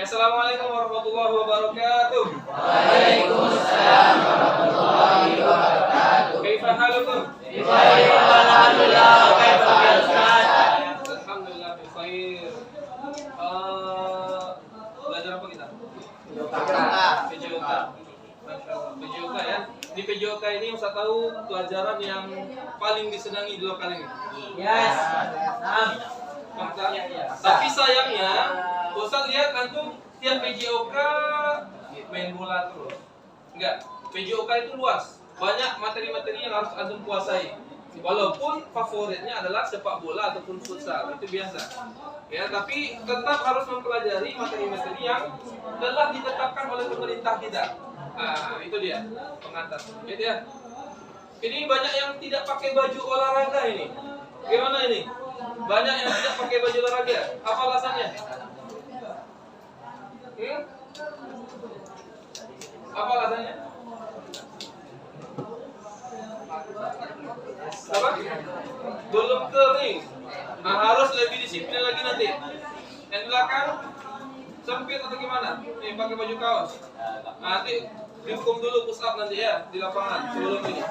Assalamualaikum warahmatullahi wabarakatuh. Waalaikumsalam warahmatullahi wabarakatuh. Kaifa halukum? Baik, alhamdulillah. Kaifa hal Ustaz? Alhamdulillah bikhair. Belajar apa kita? PJOK. Masya Allah. PJOK ya. Di PJOK ini Ustaz tahu pelajaran yang paling disenangi di lokal ini. Yes. Mantap. Tapi sayangnya Ustaz lihat antum tiap PJOK main bola terus. Enggak. PJOK itu luas. Banyak materi-materi yang harus antum kuasai. Walaupun favoritnya adalah sepak bola ataupun futsal, itu biasa. Ya, tapi tetap harus mempelajari materi-materi yang telah ditetapkan oleh pemerintah kita. Nah, itu dia pengatas. Gitu ya. Ini banyak yang tidak pakai baju olahraga ini. Gimana ini? Banyak yang tidak pakai baju olahraga. Apa alasannya? Apa alasannya? Apa? Belum kering. Nah, harus lebih disiplin lagi nanti. Yang belakang sempit atau gimana? Nih pakai baju kaos. Nanti dihukum dulu push up nanti ya di lapangan sebelum ini.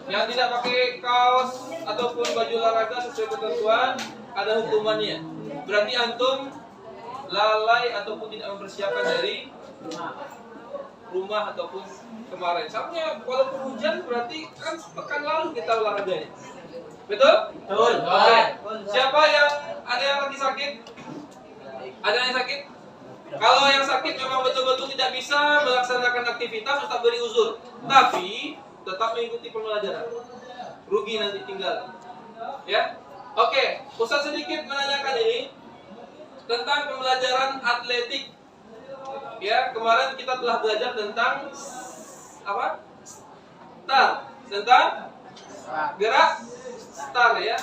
Yang tidak pakai kaos ataupun baju olahraga sesuai ketentuan ada hukumannya. Berarti antum lalai ataupun tidak mempersiapkan dari rumah ataupun kemarin. Soalnya walaupun hujan berarti kan pekan lalu kita olahraganya. Betul? Betul. Oke. Siapa yang ada yang lagi sakit? Ada yang sakit? Kalau yang sakit memang betul-betul tidak bisa melaksanakan aktivitas, Ustaz beri uzur. Tapi tetap mengikuti pembelajaran. Rugi nanti tinggal. Ya? Oke, Ustaz sedikit menanyakan ini tentang pembelajaran atletik. Ya, kemarin kita telah belajar tentang apa? Start. Tentang gerak start ya.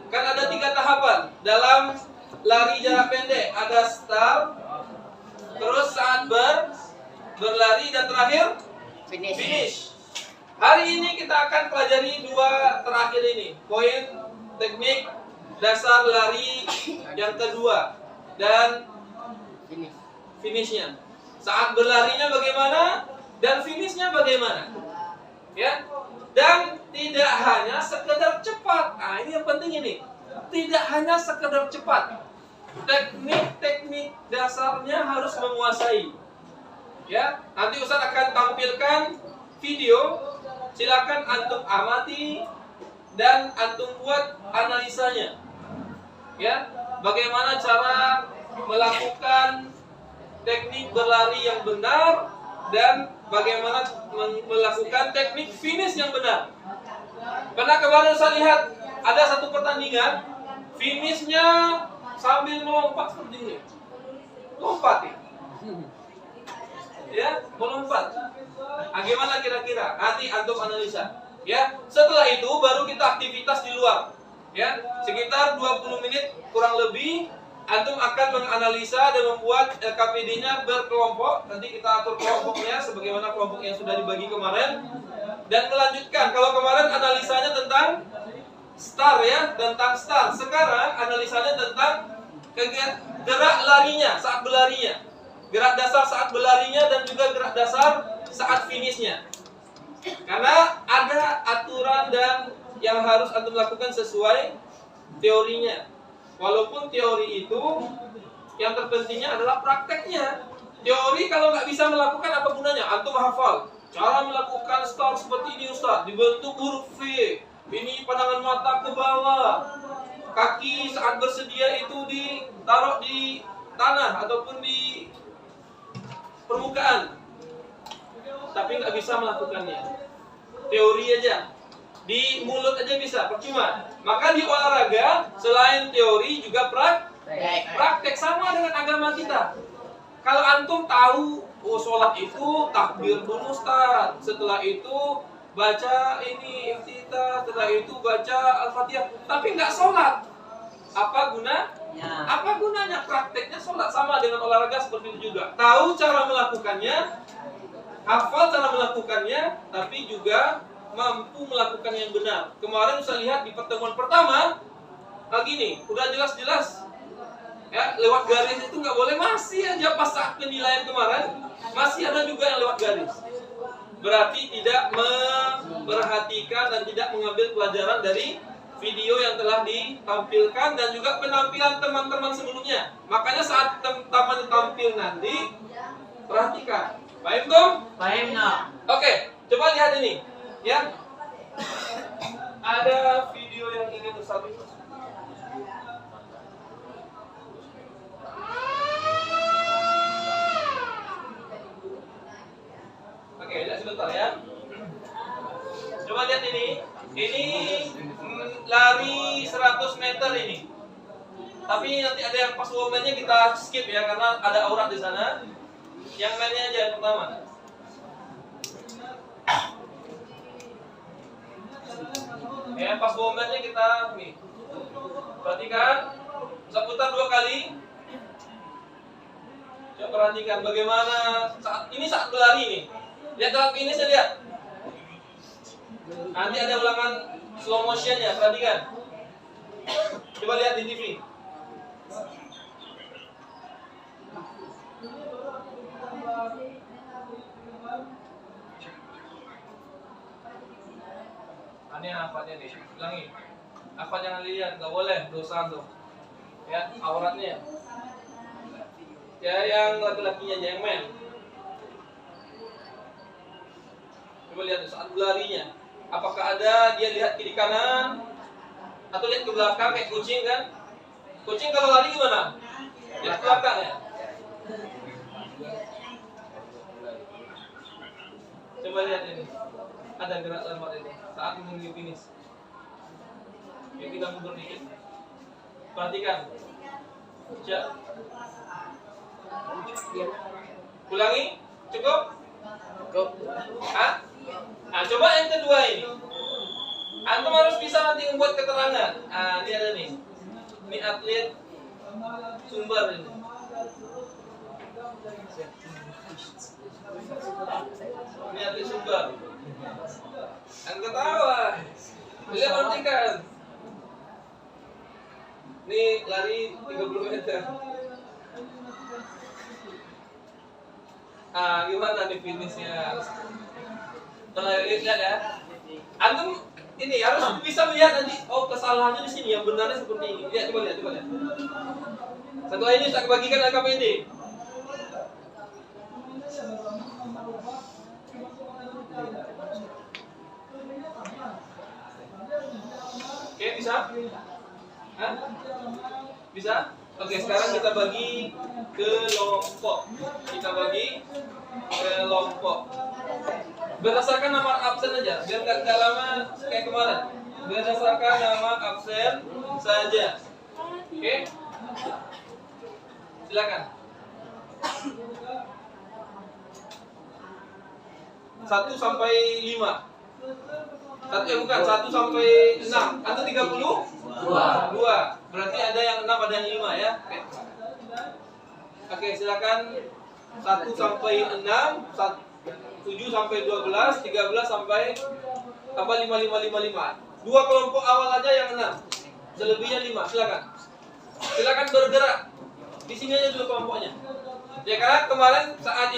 Kan ada 3 tahapan dalam lari jarak pendek. Ada start, terus saat berlari dan terakhir finish. Hari ini kita akan pelajari 2 terakhir ini. Poin teknik dasar lari yang kedua dan finishnya. Saat berlarinya bagaimana dan finishnya bagaimana. Ya. Dan tidak hanya sekedar cepat. Nah, ini yang penting ini. Tidak hanya sekedar cepat. Teknik-teknik dasarnya harus menguasai. Ya, nanti Ustaz akan tampilkan video. Silakan antum amati dan antum buat analisanya. Ya, bagaimana cara melakukan teknik berlari yang benar dan bagaimana melakukan teknik finish yang benar. Karena kemarin saya lihat ada satu pertandingan finishnya sambil melompat seperti ini. Lompat ya. Ya, melompat. Nah, gimana kira-kira? Nanti antum analisa. Ya, setelah itu baru kita aktivitas di luar. Ya, sekitar 20 menit kurang lebih antum akan menganalisa dan membuat LKPD-nya berkelompok. Nanti kita atur kelompoknya sebagaimana kelompok yang sudah dibagi kemarin dan melanjutkan. Kalau kemarin analisanya tentang start ya, tentang start. Sekarang analisanya tentang gerak larinya saat berlarinya. Gerak dasar saat berlarinya dan juga gerak dasar saat finishnya. Karena ada aturan dan yang harus antum lakukan sesuai teorinya. Walaupun teori itu yang terpentingnya adalah prakteknya. Teori kalau nggak bisa melakukan apa gunanya? Antum hafal cara melakukan start seperti ini Ustaz, dibentuk huruf V. Ini pandangan mata ke bawah. Kaki saat bersedia itu ditaruh di tanah ataupun di permukaan. Tapi nggak bisa melakukannya. Teori aja. Di mulut aja bisa, percuma. Maka di olahraga selain teori juga praktek sama dengan agama kita. Kalau antum tahu, oh sholat itu takbir dulu Ustaz. Setelah itu baca ini iftitah, setelah itu baca Al-Fatihah, tapi nggak sholat. Apa gunanya? Apa gunanya? Prakteknya sholat sama dengan olahraga seperti itu juga. Tahu cara melakukannya, hafal cara melakukannya, tapi juga mampu melakukan yang benar. Kemarin saya lihat di pertemuan pertama, lagi nih, udah jelas-jelas Ya, lewat garis itu nggak boleh, masih aja pas saat penilaian kemarin masih ada juga yang lewat garis. Berarti tidak memperhatikan dan tidak mengambil pelajaran dari video yang telah ditampilkan dan juga penampilan teman-teman sebelumnya. Makanya saat teman-teman tampil nanti perhatikan. Paham Tom? Paham nak? Oke, coba lihat ini, ya. Ada video yang ingin Ustaz. Oke, lihat sebentar ya. Coba lihat ini. Ini lari 100 meter ini. Tapi nanti ada yang pas woman-nya kita skip ya karena ada aurat di sana. Yang mainnya aja yang pertama. Ya, pas woman-nya kita nih. Perhatikan. Saya putar 2 kali. Coba perhatikan bagaimana saat berlari nih. Lihat dalam ini saya lihat. Nanti ada ulangan slow motionnya, perhatikan. Coba lihat di TV. Ini hafalnya nih, ulangi. Hafal jangan lihat, nggak boleh, dosa tuh. Ya, auratnya. Ya, yang laki-lakinya aja, yang men. Coba lihat saat berlarinya. Apakah ada dia lihat kiri kanan atau lihat ke belakang kayak kucing kan? Kucing kalau lari gimana? Lihat ke belakang ya. Coba lihat ini. Ada gerak lambat ini saat menuju finish. Yuk kita mundur dikit. Perhatikan. Cek. Ulangi. Cukup? Cukup. Hah? Nah, coba yang kedua ini. Antum harus bisa nanti membuat keterangan. Ini ada nih. Ini atlet Sumber ini. Ini atlet Sumber. Yang ketawa. Lihat perhatikan. Ini lari 30 meter. Gimana nih finishnya? Lihat ya. Antum ini harus bisa melihat nanti. Oh, kesalahannya di sini, yang benarnya seperti ini. Lihat, coba lihat. Setelah ini saya bagikan LKPD. Oke, bisa? Hah? Bisa? Oke, sekarang kita bagi kelompok. Berdasarkan nama absen aja, biar nggak lama kayak kemarin. Berdasarkan nama absen saja. Oke? Silakan. 1 sampai 5. 1 sampai 6. Atau 30? 2. Berarti ada yang 6, ada yang 5 ya. Oke, silakan. 1 sampai 6, 7 sampai 12, 13 sampai tambah 5. 2 kelompok awal aja yang 6. Selebihnya 5. Silakan bergerak. Di sini aja dulu kelompoknya. Ya, karena kemarin saat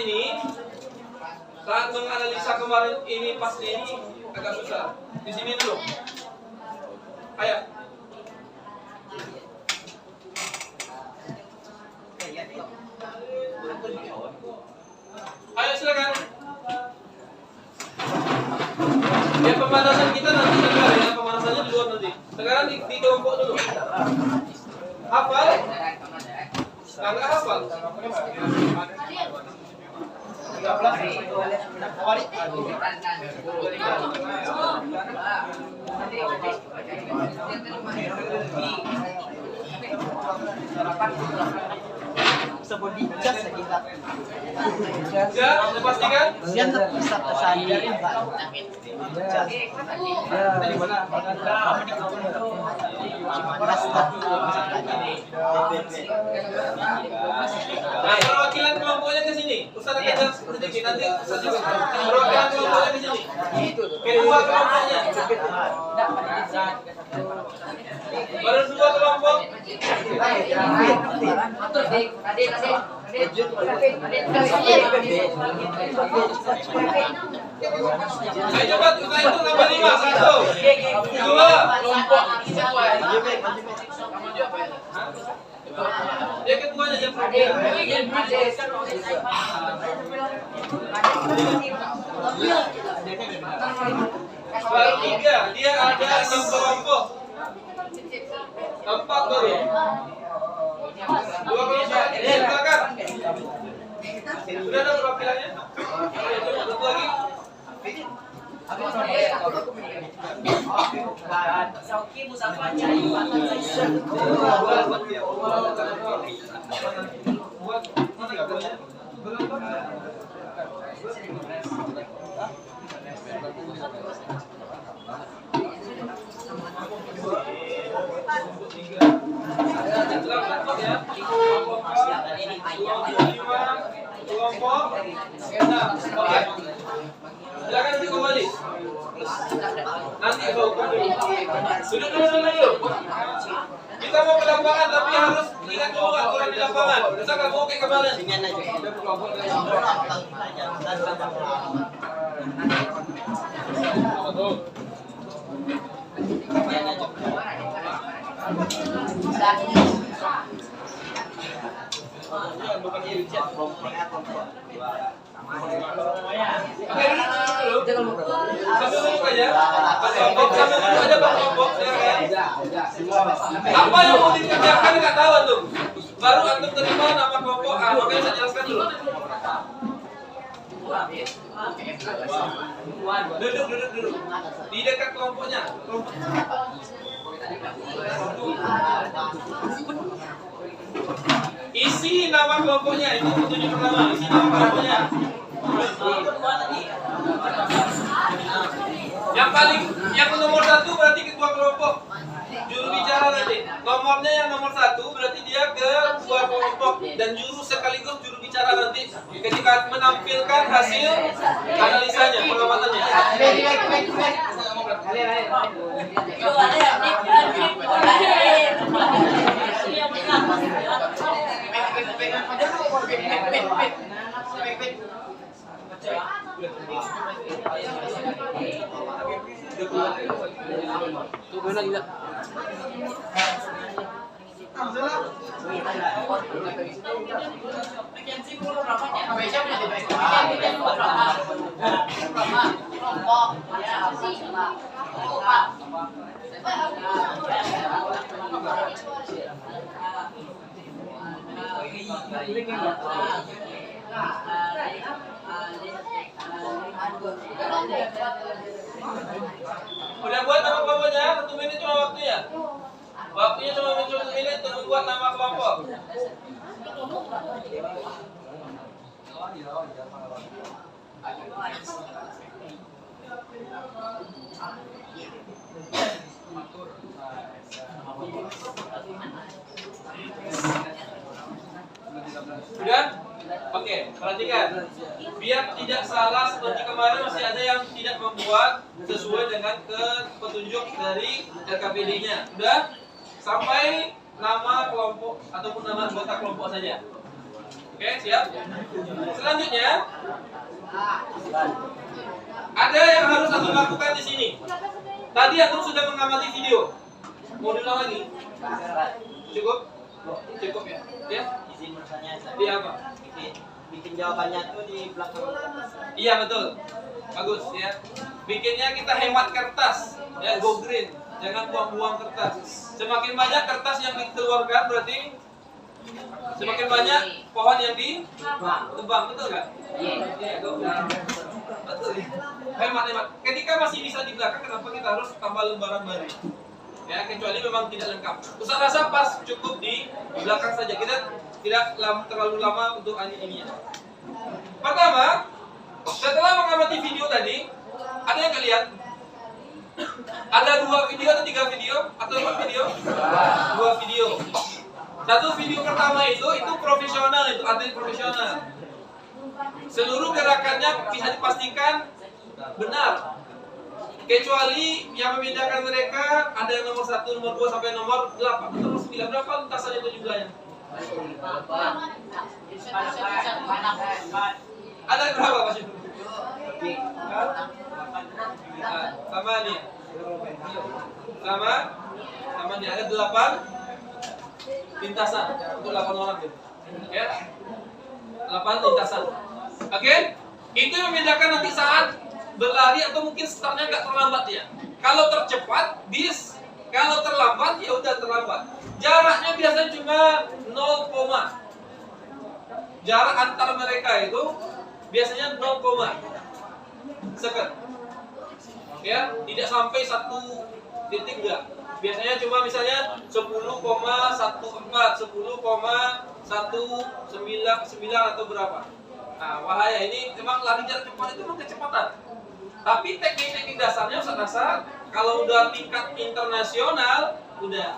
menganalisa kemarin ini pasti ini agak susah. Di sini dulu. Ayo. Ayo silakan. Ya, pemanasan kita nanti di luar ya, pemanasannya di luar nanti. Sekarang di kelompok dulu. Hafal? Enggak hafal. Sebut jas lagi tak. Ya, pastikan. Sian tak bisa tersadar enggak. Tadi mana? Nah, perwakilan kelompoknya ke sini. Ustaz akan sedikit nanti perwakilan kelompoknya ke sini. Kedua kelompoknya. Baru 2 kelompok. Ayo cepat, kita itu tambah 5. 1, 2. Yang keduanya jam baru 3, dia ada 6 kelompok. 4 baru. 2 kelompok, silakan. Sudah ada perwakilannya? Satu lagi. Kelompok. Oke. Silakan duduk kembali. Nanti hukum dulu. Duduk dulu. Kita mau ke lapangan tapi harus ingat dulu aturan di lapangan. Misalkan mau ke kemarin. Apa yang mau dikerjakan nggak tahu tuh. Baru antum terima nama kelompok A, makanya saya jelaskan dulu. Duduk. Di dekat kelompoknya. Isi nama kelompoknya, itu petunjuk pertama. Isi nama kelompoknya. Yang nomor 1 berarti ketua kelompok. Juru bicara nanti. Nomornya yang nomor 1 berarti dia ketua kelompok dan juru sekaligus juru bicara nanti ketika menampilkan hasil analisanya, pengamatannya. Udah buat nama kelompoknya? 1 menit cuma waktunya. Waktunya cuma 1 menit untuk membuat nama kelompok. Sudah? Oke, perhatikan. Biar tidak salah seperti kemarin masih ada yang tidak membuat sesuai dengan petunjuk dari LKPD-nya. Sudah? Sampai nama kelompok ataupun nama anggota kelompok saja. Oke, siap? Selanjutnya ada yang harus Antum lakukan di sini. Tadi Antum sudah mengamati video. Mau diulang lagi? Cukup? Cukup ya? Ya? Izin bertanya. Di apa? Bikin jawabannya tuh di belakang. Iya betul. Bagus ya. Bikinnya kita hemat kertas. Ya, go green. Jangan buang-buang kertas. Semakin banyak kertas yang dikeluarkan berarti semakin banyak pohon yang ditebang, betul nggak? Iya. Betul. Hemat. Ketika masih bisa di belakang, kenapa kita harus tambah lembaran baru? Ya, kecuali memang tidak lengkap. Ustaz rasa pas cukup di belakang saja. Kita tidak terlalu lama untuk ini. Pertama, setelah mengamati video tadi, ada yang kalian? Ada 2 video atau 3 video atau 4 video? 2 video. Satu video pertama itu profesional, itu atlet profesional. Seluruh gerakannya bisa dipastikan benar. Kecuali yang membedakan mereka ada yang nomor 1, nomor 2 sampai nomor 8 atau nomor 9. Berapa lintasan itu jumlahnya? Ada berapa Pak Syukur? Sama nih. Sama nih ada 8 lintasan untuk 8 orang gitu. Ya. 8 lintasan. Oke? Itu yang membedakan nanti saat berlari atau mungkin startnya nggak terlambat ya. Kalau tercepat bis, kalau terlambat ya udah terlambat. Jaraknya biasanya cuma 0, jarak antar mereka itu biasanya 0, second. Ya, tidak sampai 1 titik enggak. Biasanya cuma misalnya 10,14, 10,199 atau berapa. Nah, wahaya ini memang lari jarak cepat itu memang kecepatan. Tapi teknik-teknik dasarnya Ustaz, kalau udah tingkat internasional udah.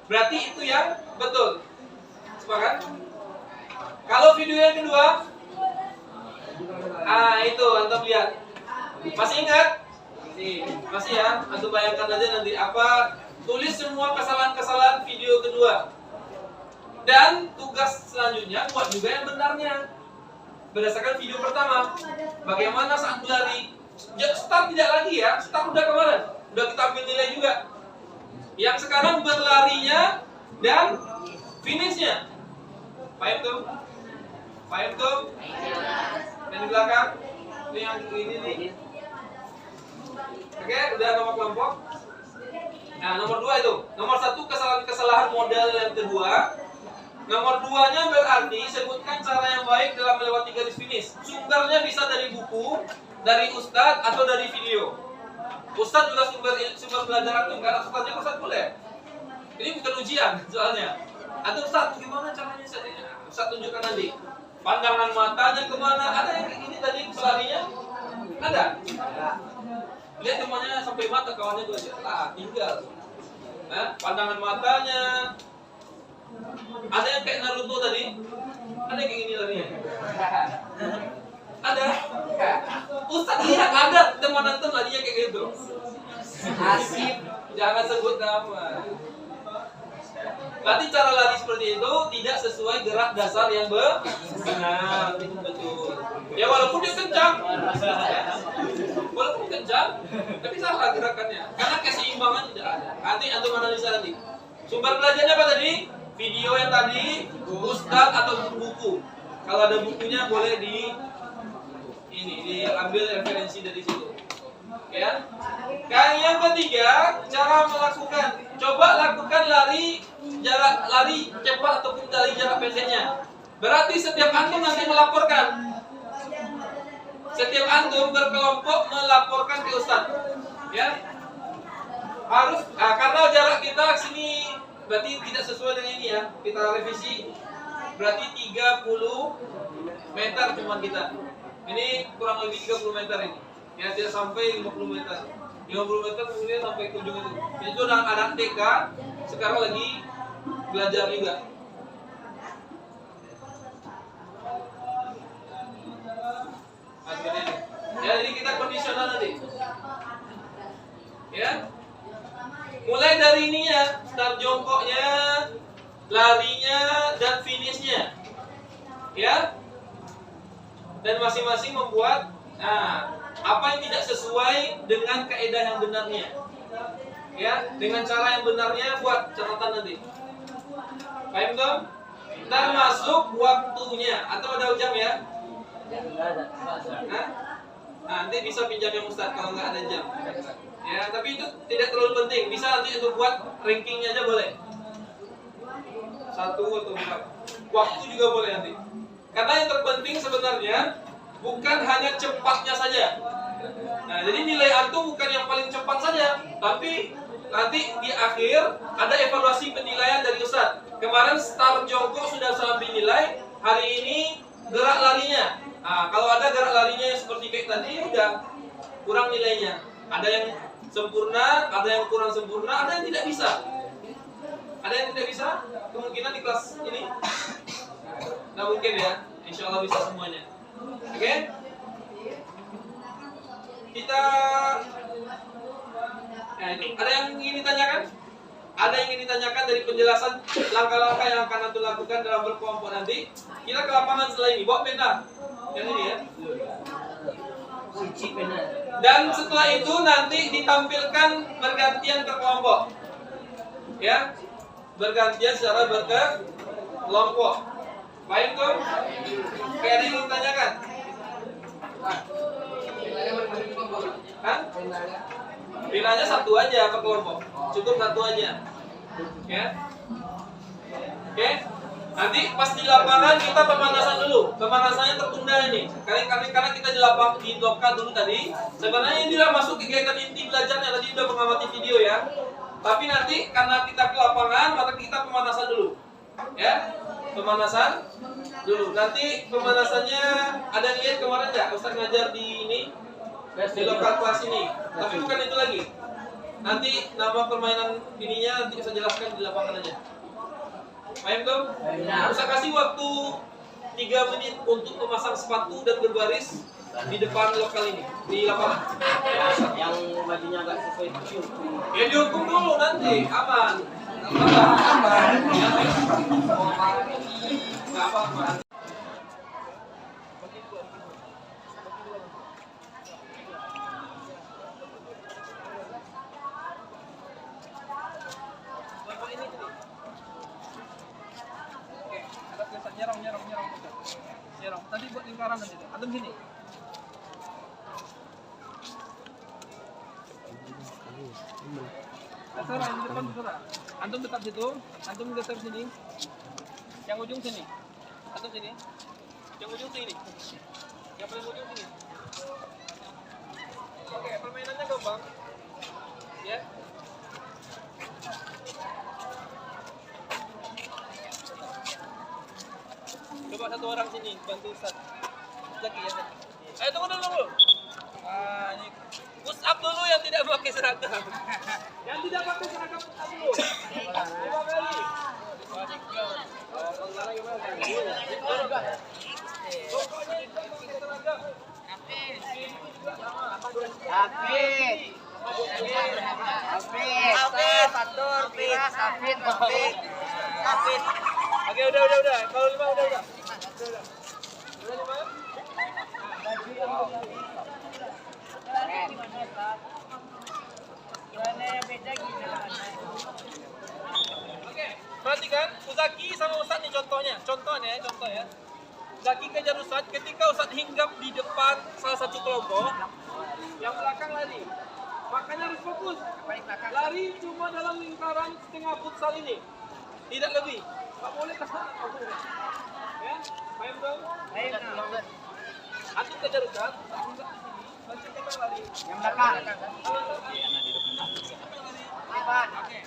Berarti itu yang betul. Sepakat? Kalau video yang kedua, itu antum lihat. Masih ingat? Masih ya? Antum bayangkan aja nanti apa? Tulis semua kesalahan-kesalahan video kedua. Dan tugas selanjutnya buat juga yang benarnya. Berdasarkan video pertama, bagaimana saat berlari? Start tidak lagi ya, start udah kemarin, udah kita ambil nilai juga. Yang sekarang berlarinya dan finishnya. Paham tuh? Paham tuh? Dan di belakang, ini yang ini nih. Oke, udah nomor kelompok. Nah, nomor 2 itu. Nomor 1 kesalahan model yang kedua. Nomor 2-nya berarti sebutkan cara yang baik dalam melewati garis finish. Sumbernya bisa dari buku, dari ustadz atau dari video. Ustadz juga sumber belajar antum, karena ustadznya ustadz boleh. Ini bukan ujian soalnya. Atau ustadz gimana caranya ustadz tunjukkan nanti. Pandangan matanya kemana? Ada yang kayak gini tadi pelarinya? Ada. Lihat temannya sampai mata, kawannya juga tinggal. Nah, pandangan matanya. Ada yang kayak Naruto tadi? Ada yang kayak gini larinya? Ada? Ustaz lihat ada teman antum larinya kayak gitu. Asif, jangan sebut nama. Berarti cara lari seperti itu tidak sesuai gerak dasar yang benar. Itu betul. Ya walaupun dia kencang, tapi salah gerakannya. Karena keseimbangan tidak ada. Nanti antum analisa nanti. Sumber belajarnya apa tadi? Video yang tadi, ustaz atau buku. Kalau ada bukunya boleh diambil referensi dari situ. Ya. Yang ketiga, cara melakukan. Coba lakukan lari cepat ataupun lari jarak pendeknya. Berarti setiap antum nanti melaporkan. Setiap antum berkelompok melaporkan ke ustaz. Ya. Harus karena jarak kita sini berarti tidak sesuai dengan ini ya. Kita revisi. Berarti 30 meter cuma kita. Ini kurang lebih 30 meter ini. Ya, tidak sampai 50 meter. 50 meter kemudian sampai ke ujung itu. Itu anak TK sekarang lagi belajar juga. Ya, jadi kita kondisional nanti. Ya. Mulai dari ininya, start jongkoknya, larinya, dan finishnya. Ya. Dan masing-masing membuat apa yang tidak sesuai dengan kaidah yang benarnya. Ya, dengan cara yang benarnya buat catatan nanti. Paham dong? Termasuk waktunya atau ada jam ya? Nanti bisa pinjam yang Ustaz kalau nggak ada jam. Ya, tapi itu tidak terlalu penting. Bisa nanti untuk buat rankingnya aja boleh. 1 atau 4. Waktu juga boleh nanti. Karena yang terpenting sebenarnya bukan hanya cepatnya saja. Nah, jadi nilai antum bukan yang paling cepat saja, tapi nanti di akhir ada evaluasi penilaian dari Ustaz. Kemarin start jongkok sudah saya ambil nilai, hari ini gerak larinya. Kalau ada gerak larinya yang seperti kayak tadi, udah kurang nilainya. Ada yang sempurna, ada yang kurang sempurna, ada yang tidak bisa. Ada yang tidak bisa? Kemungkinan di kelas ini nggak mungkin ya. Insya Allah bisa semuanya. Oke? Kita Nah, itu. Ada yang ingin ditanyakan? Ada yang ingin ditanyakan dari penjelasan langkah-langkah yang akan Antum lakukan dalam berkelompok nanti? Kita ke lapangan setelah ini. Bawa pena. Yang ini ya. Dan setelah itu nanti ditampilkan bergantian ke kelompok. Ya. Bergantian secara berkelompok. Baik tuh? Kayak ada yang ingin ditanyakan? Hah? Pinanya satu aja per kelompok. Cukup satu aja. Ya. Oke. Nanti pas di lapangan kita pemanasan dulu. Pemanasannya tertunda ini. Karena kita di lokal dulu tadi. Sebenarnya ini sudah masuk kegiatan inti belajarnya. Tadi sudah mengamati video ya. Tapi nanti karena kita ke lapangan, maka kita pemanasan dulu. Ya. Pemanasan dulu. Nanti pemanasannya ada lihat kemarin nggak? Ustaz ngajar di ini. Di lokal kelas ini, tapi bukan itu lagi. Nanti nama permainan ininya nanti bisa jelaskan di lapangan aja. Paham tuh? Bisa kasih waktu 3 menit untuk memasang sepatu dan berbaris di depan lokal ini, di lapangan. Yang bajunya agak sesuai tujuh. Ya dihukum dulu nanti, aman. Aman. Nggak apa-apa. Nyerong. Tadi buat lingkaran nanti. Antum sini. Terserah di depan terserah. Antum tetap situ. Antum geser sini. Yang ujung sini. Antum sini. Yang ujung sini. Yang paling ujung sini. Oke, permainannya gampang. Ya. Coba satu orang sini bantu Ustaz. Zaki ya. Ayo tunggu dulu. Ini push up dulu yang tidak pakai seragam. Yang tidak pakai seragam push up dulu. 5 kali. Pokoknya itu pakai seragam. Hafid. Oke, udah. Kalau 5 udah. Udah 5? Oke, perhatikan Zaki sama Ustaz nih contohnya. Contoh ya. Zaki kejar Ustaz, ketika Ustaz hinggap di depan salah satu kelompok, yang belakang lari. Makanya harus fokus. Lari cuma dalam lingkaran setengah futsal ini. Tidak lebih. Enggak boleh ke sana. Ya? Paham dong? Antum kejar Ustaz, nanti kita lari. Yang belakang. Oke.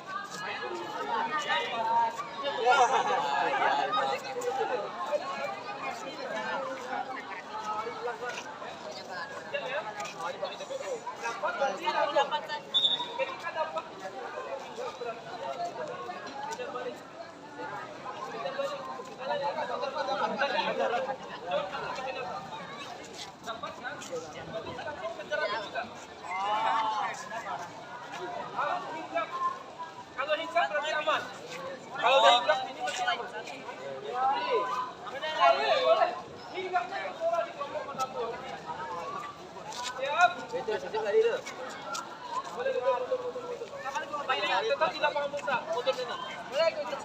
Kalau hinggap berarti aman. Kalau udah hinggap ini masih aman. Boleh. Hinggapnya ke bola di kelompok manapun. Siap. Betul tadi tu. Boleh. Ini tetap di lapangan futsal. Motor sana. Boleh ikut.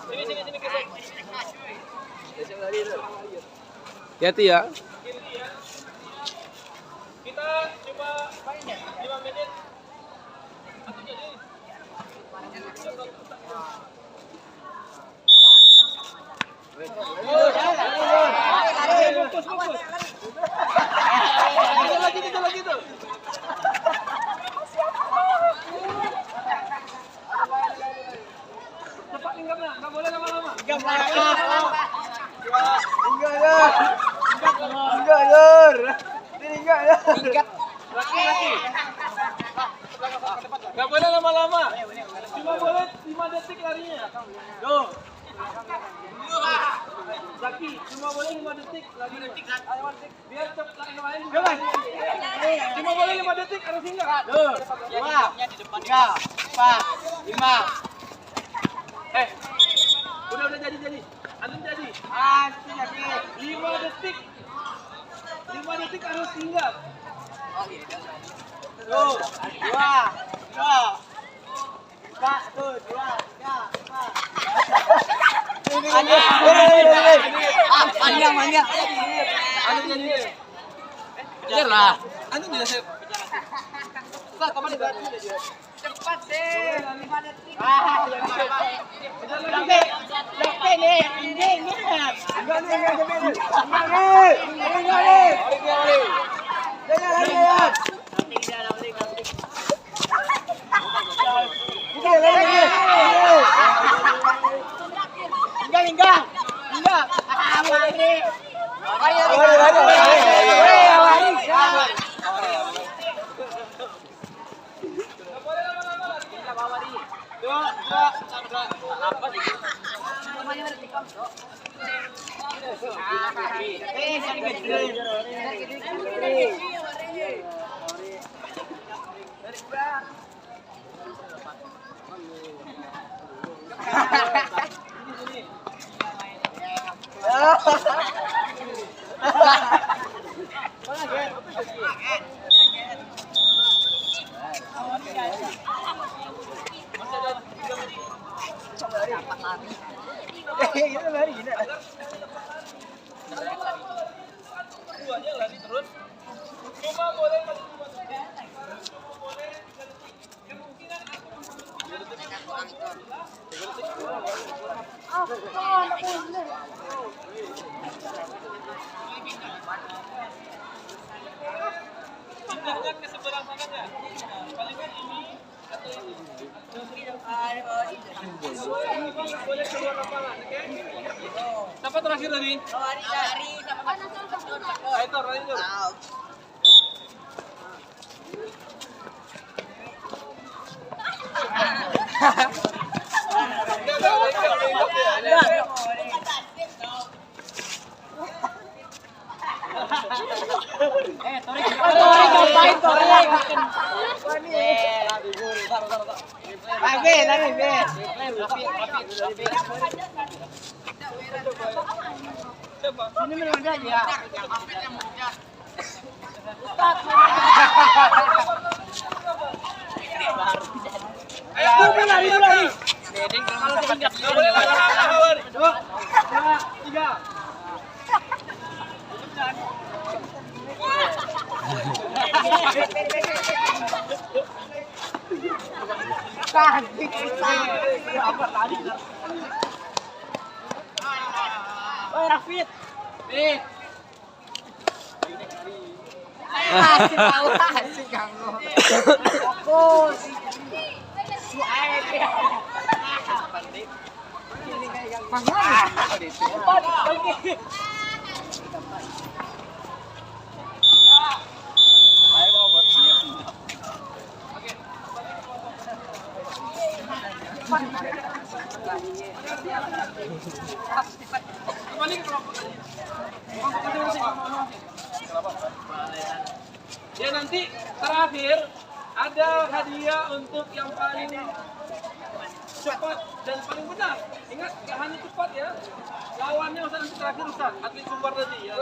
Sini kesek. Besok lari tu. Hati ya. Kita coba 5 menit. Satu jadi. Kita lagi tuh. Cepat hinggapnya, nggak boleh lama-lama. Laki. Nggak boleh lama-lama. Cuma boleh 5 detik larinya. Tuh. Zaki, cuma boleh 5 detik larinya. Biar cepat yang lain. Cuma boleh 5 detik harus singgah. 1, 2, 3, 4, 5. Udah jadi. Antum jadi. Asik lagi. 5 detik. 5 detik harus singgah. 1, 2, 3. 1, 2, 3, 4. Panjang. Antum jadi. Kejar lah. Antum bisa save. Cepat deh. 5 detik. Sampai nih. Ini. Enggak. Duanya lari terus. Cuma boleh 5 detik. Kemungkinan pindahkan ke sebelah mananya. Palingan ini atau ini. Boleh keluar lapangan, oke? Siapa terakhir tadi? Aitor, Aitor. Ini menunda ya. Lari. Dua, tiga. Rafid. Kembali ke kelompok tadi. Ya nanti terakhir ada hadiah untuk yang paling cepat dan paling benar. Ingat, gak hanya cepat ya. Lawannya Ustaz nanti terakhir Ustaz, atlet Sumbar tadi ya.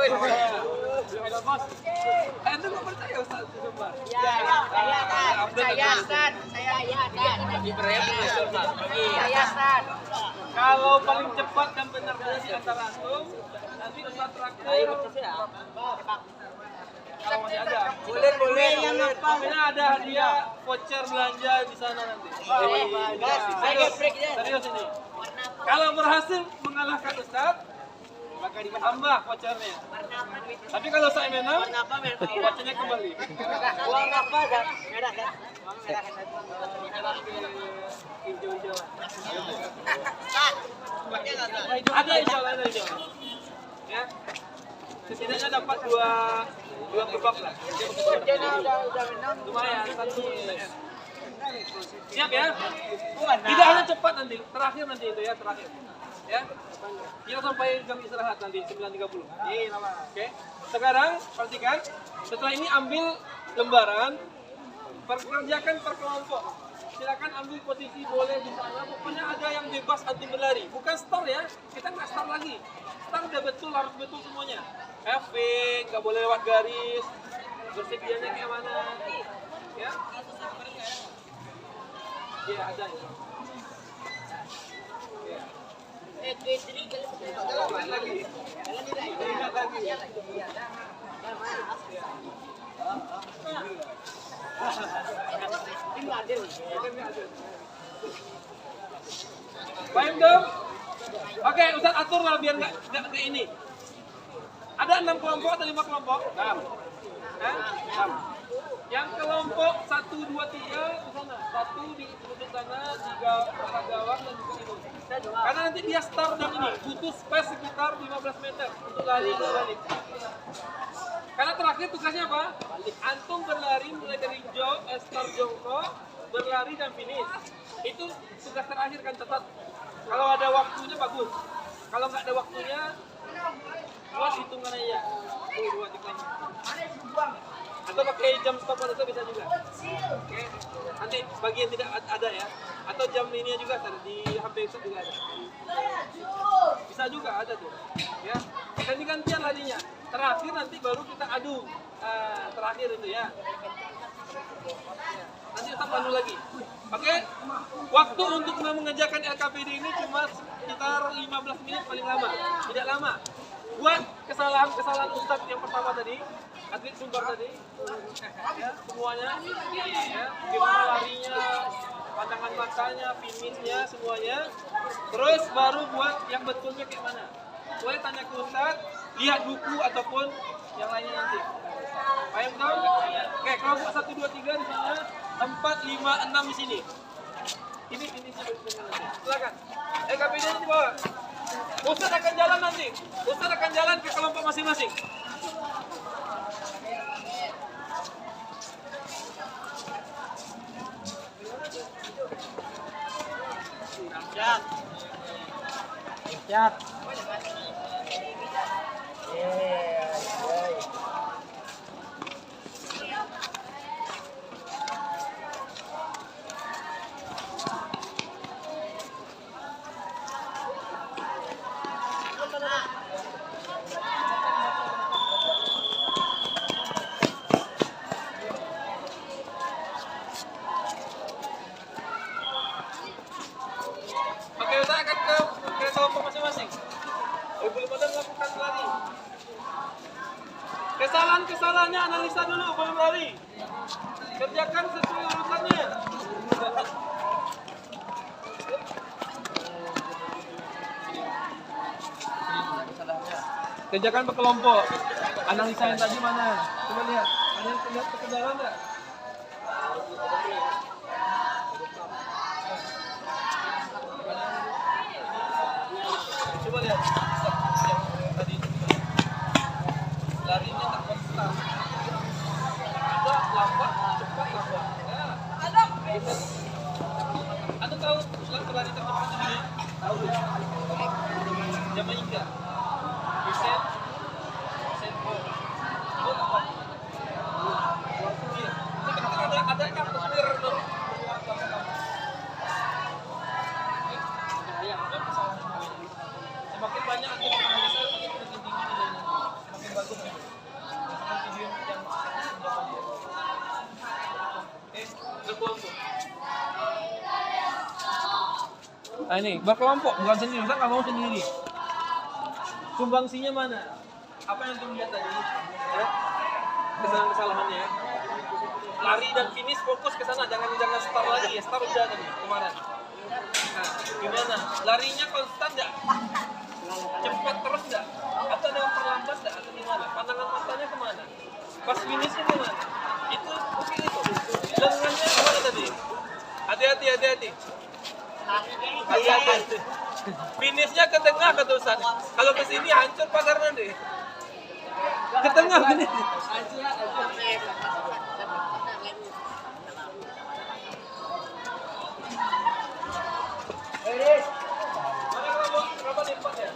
Itu nggak percaya Ustaz Sumbar? Kalau paling cepat dan benar di antara antum, nanti Ustaz terakhir. Kalau masih ada. Boleh yang apa? Pokoknya ada hadiah voucher belanja di sana nanti. Serius ini. Kalau berhasil mengalahkan Ustaz, maka ditambah vouchernya. Tapi kalau saya menang, vouchernya kembali. Uang apa dan merah kan? Ada insya Allah, ya. Setidaknya dapat dua kebab lah. Lumayan, satu. Siap ya? Tidak hanya cepat nanti, terakhir nanti itu ya, terakhir. Ya. Kita sampai jam istirahat nanti 9.30. Oke. Sekarang perhatikan, setelah ini ambil lembaran, kerjakan per kelompok. Silakan ambil posisi boleh di sana. Pokoknya ada yang bebas anti berlari. Bukan start ya, kita nggak start lagi. Start udah betul, harus betul semuanya. Fake, nggak boleh lewat garis. Bersedianya kayak mana? Ya? Iya ada ya. Jalan lagi. Ingat lagi. Paham dong? Oke, Ustaz atur lah biar nggak ini. Ada 6 kelompok atau 5 kelompok? 6. 6. Yang kelompok 1, 2, 3 di sana. 1 di sudut sana, 3 arah gawang dan juga itu. Karena nanti dia start dan ini butuh space sekitar 15 meter untuk lari dan balik. Karena terakhir tugasnya apa? Antum berlari mulai dari start jongkok, berlari dan finish. Itu tugas terakhir kan, tetap. Kalau ada waktunya bagus. Kalau nggak ada waktunya, buat hitungan aja. 2 tiklanya. Atau pakai jam stop itu bisa juga. Oke. Nanti bagi yang tidak ada ya. Atau jam ini juga ada di HP itu juga ada. Bisa juga ada tuh. Ya. Ganti-gantian larinya. Terakhir nanti baru kita adu. Terakhir itu ya. Nanti kita pandu lagi. Oke. Waktu untuk mengerjakan LKPD ini cuma sekitar 15 menit paling lama. Tidak lama. Buat kesalahan Ustadz yang pertama tadi, atlet sumber tadi, ya, semuanya, ya, gimana larinya, pandangan matanya, finishnya, semuanya. Terus baru buat yang betulnya kayak mana. Boleh tanya ke Ustadz, lihat buku ataupun yang lainnya nanti. Paham dong? Oke, kelompok 1, 2, 3 di sana, 4, 5, 6 di sini. Ini finishnya bagaimana? Silakan. LKPD ini dibawa. Ustadz akan jalan nanti. Ustadz akan jalan ke kelompok masing-masing. Siap. Siap. Oke, Ustadz akan ke kelompok masing-masing. Belum ada melakukan lari. Kesalahan-kesalahannya analisa dulu, belum lari. Kerjakan sesuai urutannya. Kerjakan berkelompok. Analisa yang tadi mana? Coba lihat. Ada yang lihat kekendaraan nggak? Coba lihat. Yang tadi larinya tak konstan. Ada lambat, cepat lambat. Nah, Anda tahu lari tercepat ini? Tahu. Jamaika. Usain Bolt. Bolt apa? Iya. Ada kartu clear tuh. Semakin banyak atlet analisa, semakin tinggi nilainya. Semakin bagus gitu. Misalkan video yang oke, berkelompok. Nah ini, berkelompok, bukan sendiri. Kita nggak mau sendiri. Sumbangsinya mana? Apa yang kamu lihat tadi? Ya? Kesalahan-kesalahannya. Lari dan finish fokus ke sana, jangan start lagi ya. Start udah tadi kemarin. Nah, gimana? Larinya konstan nggak? Cepat terus nggak? Atau ada yang terlambat nggak? Atau gimana? Pandangan matanya kemana? Pas finishnya kemana? Itu mungkin itu. Lengannya kemana tadi? Hati-hati. Hati-hati. Finishnya ke tengah kata Ustaz. Kalau ke sini hancur pagar nanti. Ke tengah finish. Berapa lipat ya?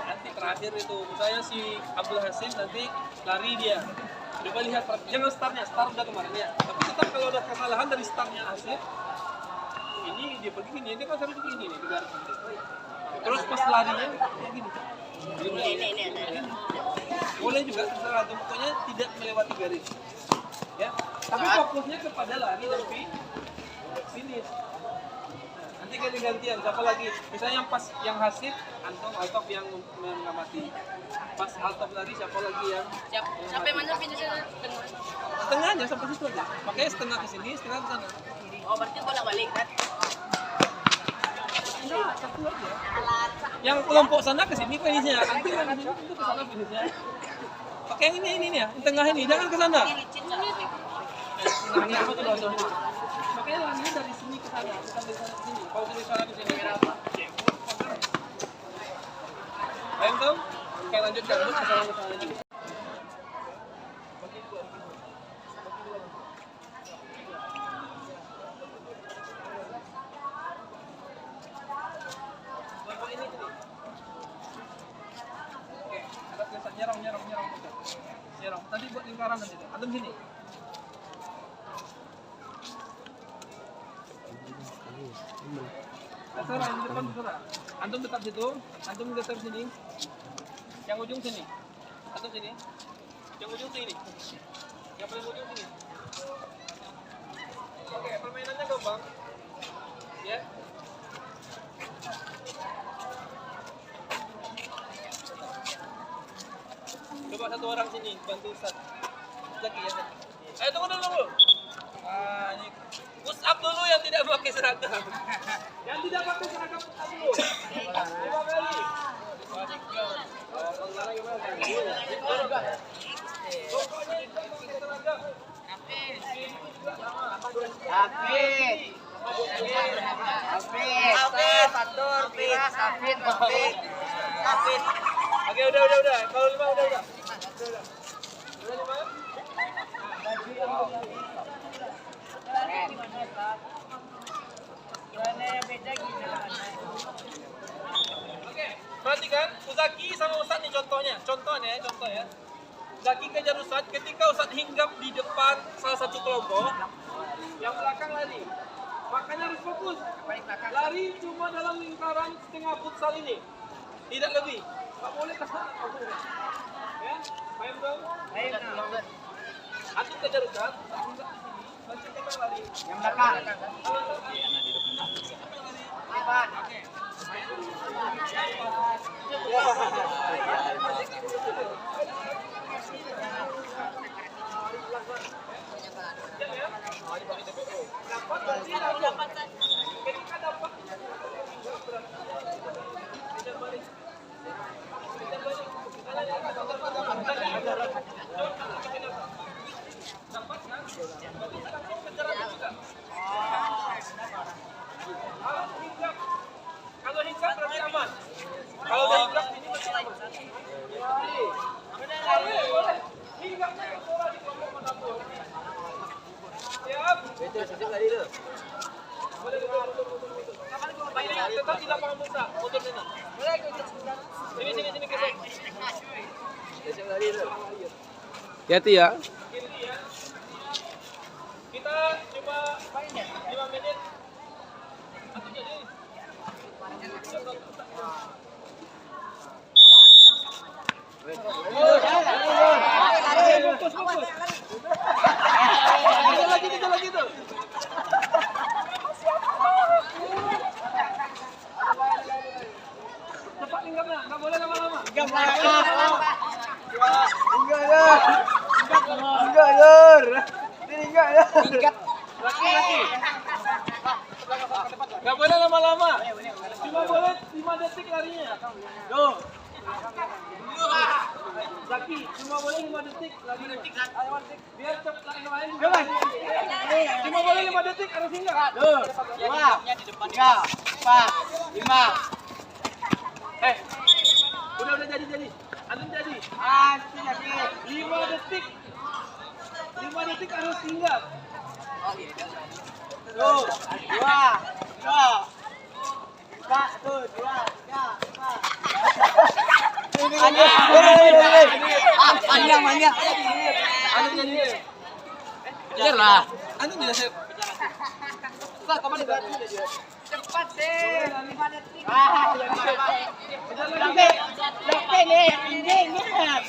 Nanti terakhir itu, saya si Abdul Hasim nanti lari dia. Coba lihat, jangan startnya, start udah kemarin ya. Tapi tetap kalau ada kesalahan dari startnya Hasim, ini dia pergi gini, ini kan harus begini nih, di garis ini. Terus pas larinya, kayak gini. Ini. Boleh juga terserah, pokoknya tidak melewati garis. Ya, tapi fokusnya kepada lari dan finish. Nanti ganti-gantian, siapa lagi? Misalnya yang pas yang Hasib, Anton, Altop yang mengamati. Pas Altop lari, siapa lagi yang? Sampai mana finishnya? Setengahnya sampai situ aja. Makanya setengah ke sini, setengah ke sana. Oh, berarti bolak-balik kan? Enggak, satu aja. Yang kelompok sana ke sini finishnya, nanti yang ke sini itu ke sana finishnya. Pakai yang ini ya, yang tengah ini, jangan ke sana. Tengahnya apa tuh dosa? Makanya larinya dari sini ke sana, bukan dari sana ke sini. Kalau dari sana ke sini, paham tuh? Oke, lanjutkan. Terus kesalahan-kesalahan lagi. Nyerang. Tadi buat lingkaran nanti. Antum sini. Terserah, yang di depan terserah. Antum tetap situ. Antum tetap sini. Yang ujung sini. Antum sini. Yang ujung sini. Yang paling ujung sini. Oke, permainannya gampang. Ya. Coba satu orang sini bantu Ustaz. Lagi ya. Ayo tunggu dulu. Ini push up dulu yang tidak pakai seragam. Yang tidak pakai seragam push up dulu. 5 kali. Pokoknya tidak pakai seragam. Hafid. Oke, udah. Kalau 5 udah. Udah 5? Oke, perhatikan Uzaki sama Ustadz nih contoh ya. Uzaki kejar Ustadz, ketika Ustadz hinggap di depan salah satu kelompok, yang belakang lari. Makanya harus fokus. Lari cuma dalam lingkaran setengah futsal ini, tidak lebih. Nggak boleh ke sana, ya? Paham dong? Antum kejar Ustadz, nanti kita lari. Yang belakang. Oke. Kalau hinggap berarti aman. Kalau udah hinggap ini masih aman. Hinggapnya ke bola di kelompok manapun. Siap? Betul lari tu. Boleh. Ini tetap di lapangan futsal, motor sana. Sini kesek. Besok lari tu. Hati ya. Kita coba 5 menit. Satu jadi. Fokus. Kita lagi tuh. Cepat hinggapnya, nggak boleh lama-lama. Laki. Nggak boleh lama-lama. Cuma boleh 5 detik larinya. Go. Zaki, cuma boleh 5 detik larinya. Biar cepat lari yang lain. Cuma boleh 5 detik harus hinggap. 2, 3, 4, 5. Udah jadi. Antum jadi. 5 detik. 5 detik harus hinggap. 1, 2, 3, 4. Manja. Anu jadi. Kejar lah. Anu bisa saya. Cepat sih. 5 detik. Sampai nih. Ini. Enggak.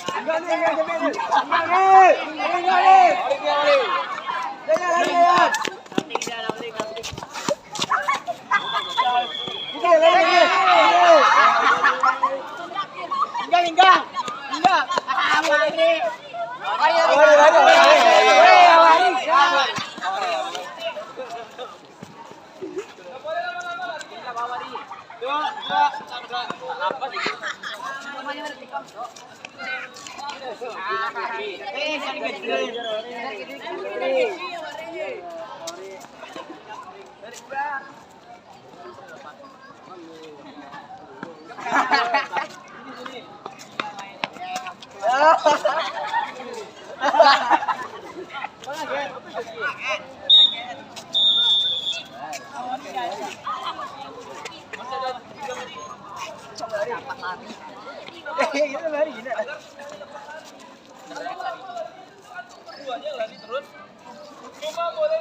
Duanya lari terus. Cuma boleh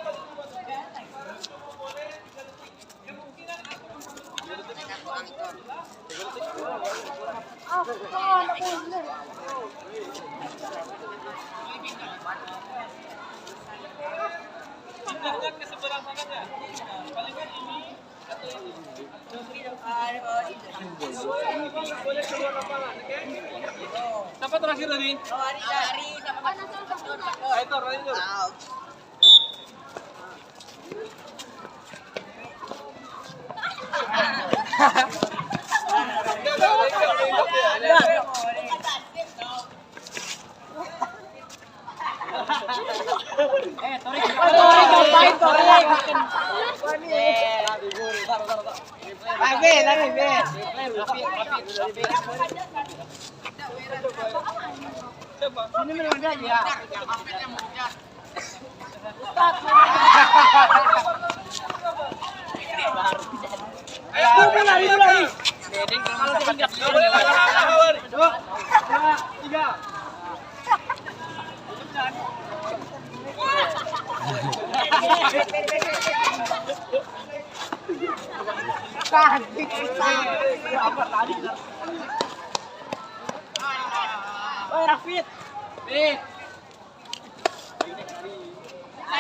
kemungkinan pindahnya ke seberang sananya. Palingan ini atau ini. Boleh keluar lapangan, oke? Siapa terakhir tadi? Aitor. Ini memang dia ya. Lari. Kalau tidak 2, 3. Rafid.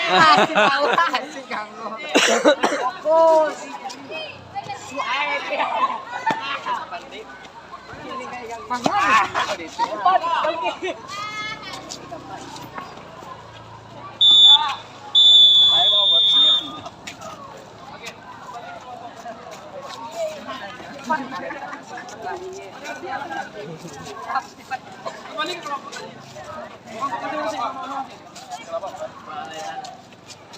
Asik kamu. Fokus.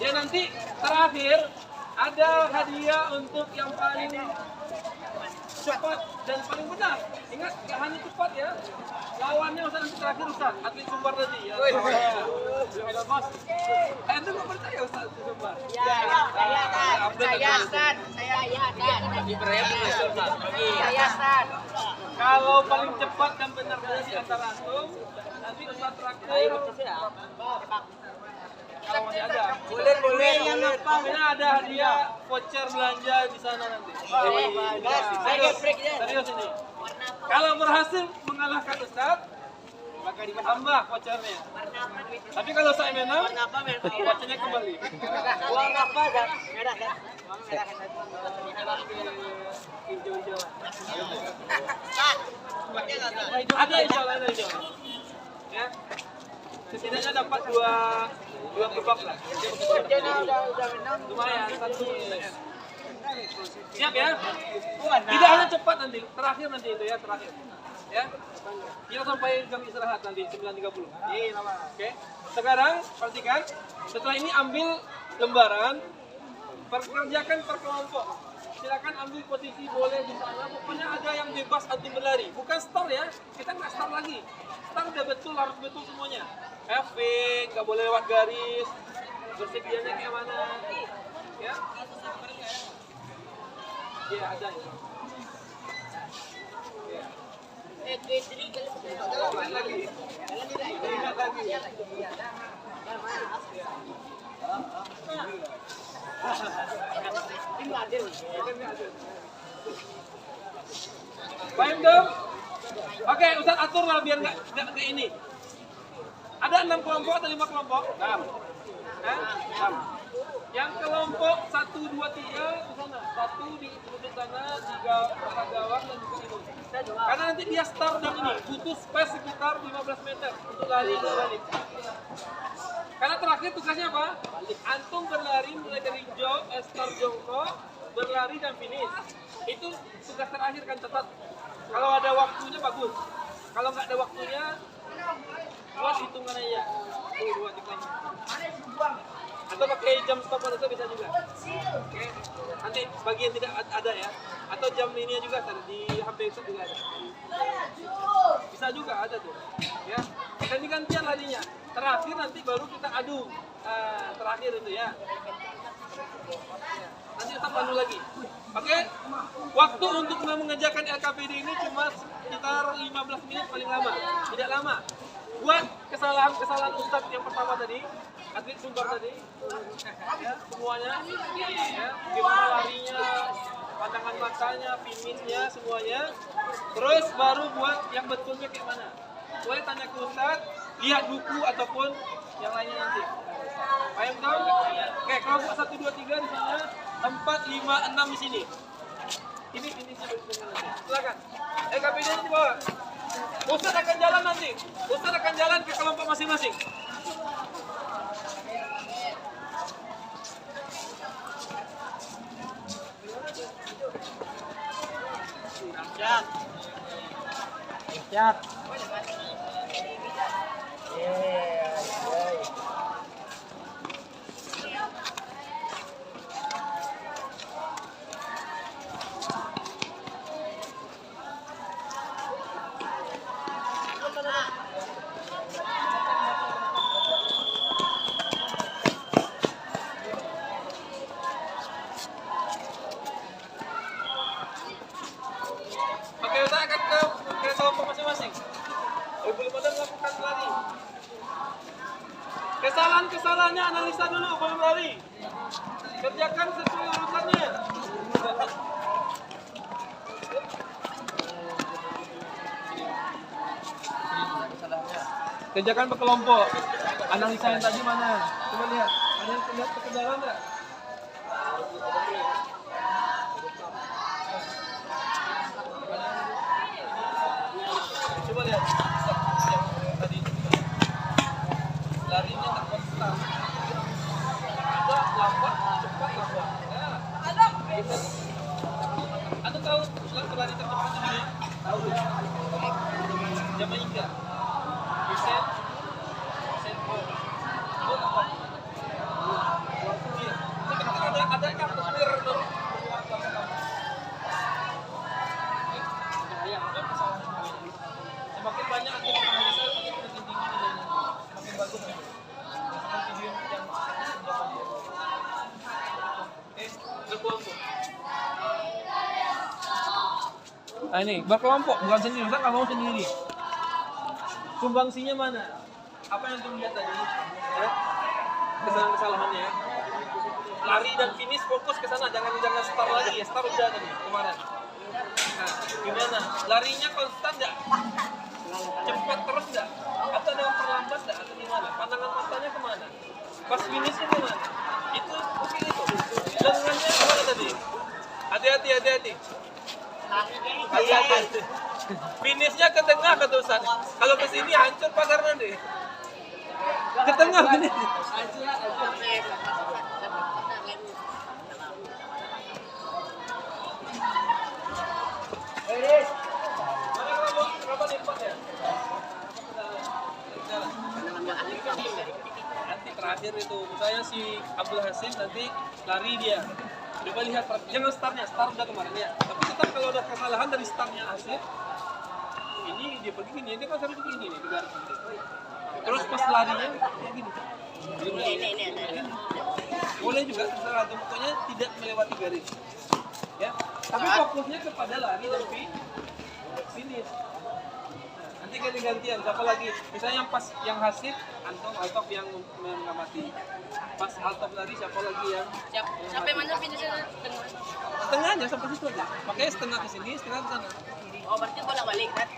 Ya nanti terakhir ada hadiah untuk yang paling cepat dan paling benar. Ingat, gak hanya cepat ya. Lawannya Ustaz nanti terakhir Ustaz, atlet Sumbar tadi ya. Anda nggak percaya Ustaz Sumbar? Kalau paling cepat dan benar-benar di antara antum, nanti Ustaz terakhir. Kalau masih ada. Boleh yang apa? Pokoknya ada hadiah voucher belanja di sana nanti. Serius ini. Kalau berhasil mengalahkan Ustaz, maka ditambah vouchernya. Tapi kalau saya menang, vouchernya kembali. Uang apa dan merah kan? Ada insya Allah. Ya. Setidaknya dapat dua kebab lah. Lumayan, satu. Siap ya? Tidak hanya cepat nanti, terakhir nanti itu ya, terakhir. Ya. Kita sampai jam istirahat nanti 9.30. Oke. Sekarang perhatikan, setelah ini ambil lembaran, kerjakan per kelompok. Silakan ambil posisi boleh di sana. Pokoknya ada yang bebas antum berlari. Bukan start ya, kita nggak start lagi. Start udah betul, harus betul semuanya. FV, nggak boleh lewat garis. Bersedianya kayak mana? Ya. Ya ada ya. Ya. Lagi. Ingat lagi. Paham dong? Oke, Ustaz atur lah biar nggak ke ini. Ada 6 kelompok atau 5 kelompok? 6. 6. Yang kelompok 1, 2, 3 ke sana. 1 di ujung sana, 3 arah gawang dan juga ini. Karena nanti dia start dan ini butuh space sekitar 15 meter untuk lari dan balik. Karena terakhir tugasnya apa? Antum berlari mulai dari start jongkok, berlari dan finish. Itu tugas terakhir kan, catat. Kalau ada waktunya bagus. Kalau nggak ada waktunya, buat hitungan aja. Tuh, 2, 3. Atau pakai jam stopper itu bisa juga. Oke. Nanti bagi yang tidak ada ya. Atau jam ini juga ada di HP itu juga ada. Bisa juga ada tuh. Ya. Ganti-gantian larinya. Terakhir nanti baru kita adu. Terakhir itu ya. Nanti kita pandu lagi. Oke. Waktu untuk mengerjakan LKPD ini cuma sekitar 15 menit paling lama. Tidak lama. Buat kesalahan Ustadz yang pertama tadi, atlet sumber tadi, ya, semuanya, ya, gimana larinya, pandangan matanya, finishnya, semuanya. Terus baru buat yang betulnya kayak mana. Boleh tanya ke Ustadz, lihat buku ataupun yang lainnya nanti. Paham tahu? Oke, kelompok 1, 2, 3 di sana, 4, 5, 6 di sini. Ini silakan. LKPD ini dibawa. Ustadz akan jalan nanti. Ustadz akan jalan ke kelompok masing-masing. Siap. Siap. Oke, Ustadz akan ke kelompok masing-masing. Belum ada melakukan lari. Kesalahannya analisa dulu, belum lari. Kerjakan sesuai urutannya. Kerjakan per kelompok. Analisa yang tadi mana? Coba lihat. Ada yang lihat kekendalan nggak? Coba lihat. Yang tadi larinya tak konstan. Ada lambat, cepat, lambat. Nah, Anda tahu lari tercepat ini? Tahu. Jamaika. Usain Bolt. Iya. Ada kartu clear dong. Semakin banyak atlet analisa, semakin tinggi nilainya. Semakin bagus. Misalkan video yang berkelompok. Nah ini berkelompok, bukan sendiri. Kita nggak mau sendiri. Sumbangsinya mana? Apa yang kamu lihat tadi? Ya? Kesalahan-kesalahannya. Lari dan finish fokus ke sana, jangan start lagi ya. Start udah tadi kemarin. Nah, gimana? Larinya konstan nggak? Cepat terus nggak? Atau ada yang terlambat nggak? Atau gimana? Pandangan matanya kemana? Pas finishnya kemana? Itu mungkin itu. Lengannya kemana tadi? Hati-hati. Hati-hati. Finishnya ke tengah kata Ustaz. Kalau ke sini hancur pagar nanti. Ke tengah finish. Mana berapa lipat ya? Nanti terakhir itu, misalnya si Abdul Hasim nanti lari dia. Coba lihat, jangan startnya, start udah kemarin ya. Tapi tetap kalau ada kesalahan dari startnya Hasim, ini dia pergi gini, ini kan harus begini nih, juga harus begini. Terus pas larinya kayak gini. Boleh juga terserah, pokoknya tidak melewati garis. Ya, tapi fokusnya kepada lari dan finish. nanti ganti-gantian. Siapa lagi? Misalnya yang pas yang Hasib, antum Altop yang mengamati. Pas Altop lari siapa lagi yang Sampai mana finishnya? setengahnya sampai situ aja. Makanya setengah ke sini, setengah ke sana. Oh, berarti bolak-balik kan?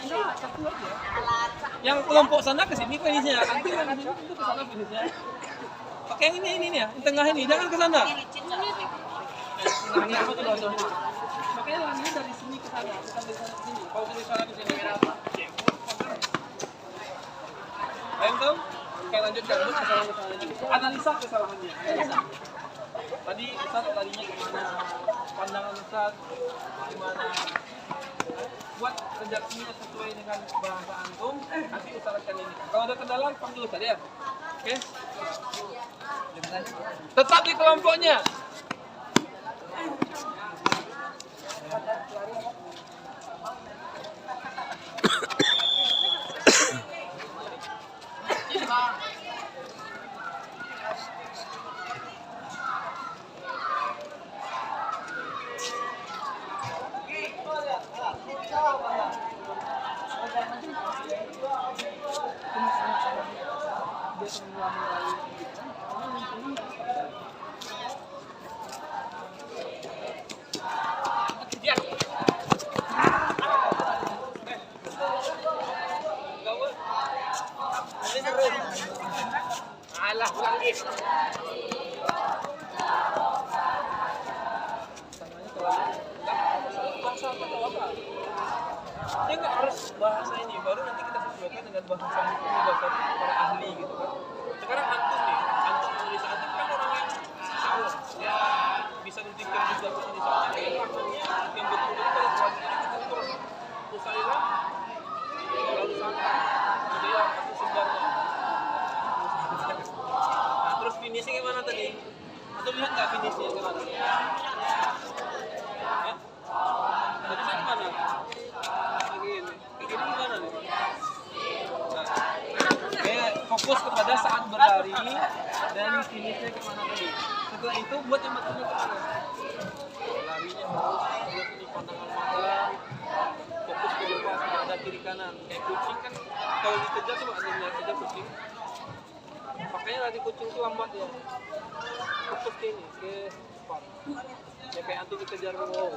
Enggak, satu aja. Yang kelompok sana ke sini finishnya, nanti kan ke sini itu ke sana finishnya. Pakai yang ini nih ya, yang tengah ini, jangan ke sana. Tengahnya apa tuh dari sini? Makanya larinya dari sini ke sana, bukan dari sana ke sini. Kalau dari sana ke sini apa? Paham tuh? Oke lanjutkan terus kesalahan-kesalahan ini. Analisa kesalahannya. Analisa. Tadi Ustaz larinya kemana? Pandangan Ustaz gimana? Buat redaksinya sesuai dengan bahasa antum. Nanti Ustaz akan ini. Kalau ada kendala panggil Ustaz ya. Oke? Tetap di kelompoknya. Alah, lagi. Dia nggak harus bahasa ini, baru nanti kita sesuaikan dengan bahasa hukum, bahasa para ahli gitu kan. Sekarang antum nih, antum analisa antum kan orang yang tahu, ya bisa dibuktikan juga penulisannya, maksudnya yang betul-betul selanjutnya kita terus usailah, lalu sampai, gitu ya, pasti sebenarnya. Nah, terus finishing gimana tadi? Antum lihat nggak finishnya gimana? Ya? Tadi saya kemana? Begini gimana nih? Nah, fokus kepada saat berlari dan finishnya kemana tadi. Setelah itu buat yang betulnya kemana? Larinya harus ini pandangan mata, fokus ke depan, ada kiri kanan. Kayak kucing kan kalau dikejar coba anda lihat kejar kucing. Makanya lari kucing itu lambat ya. Fokus ke ini, ke depan. Ya kayak antum dikejar wow.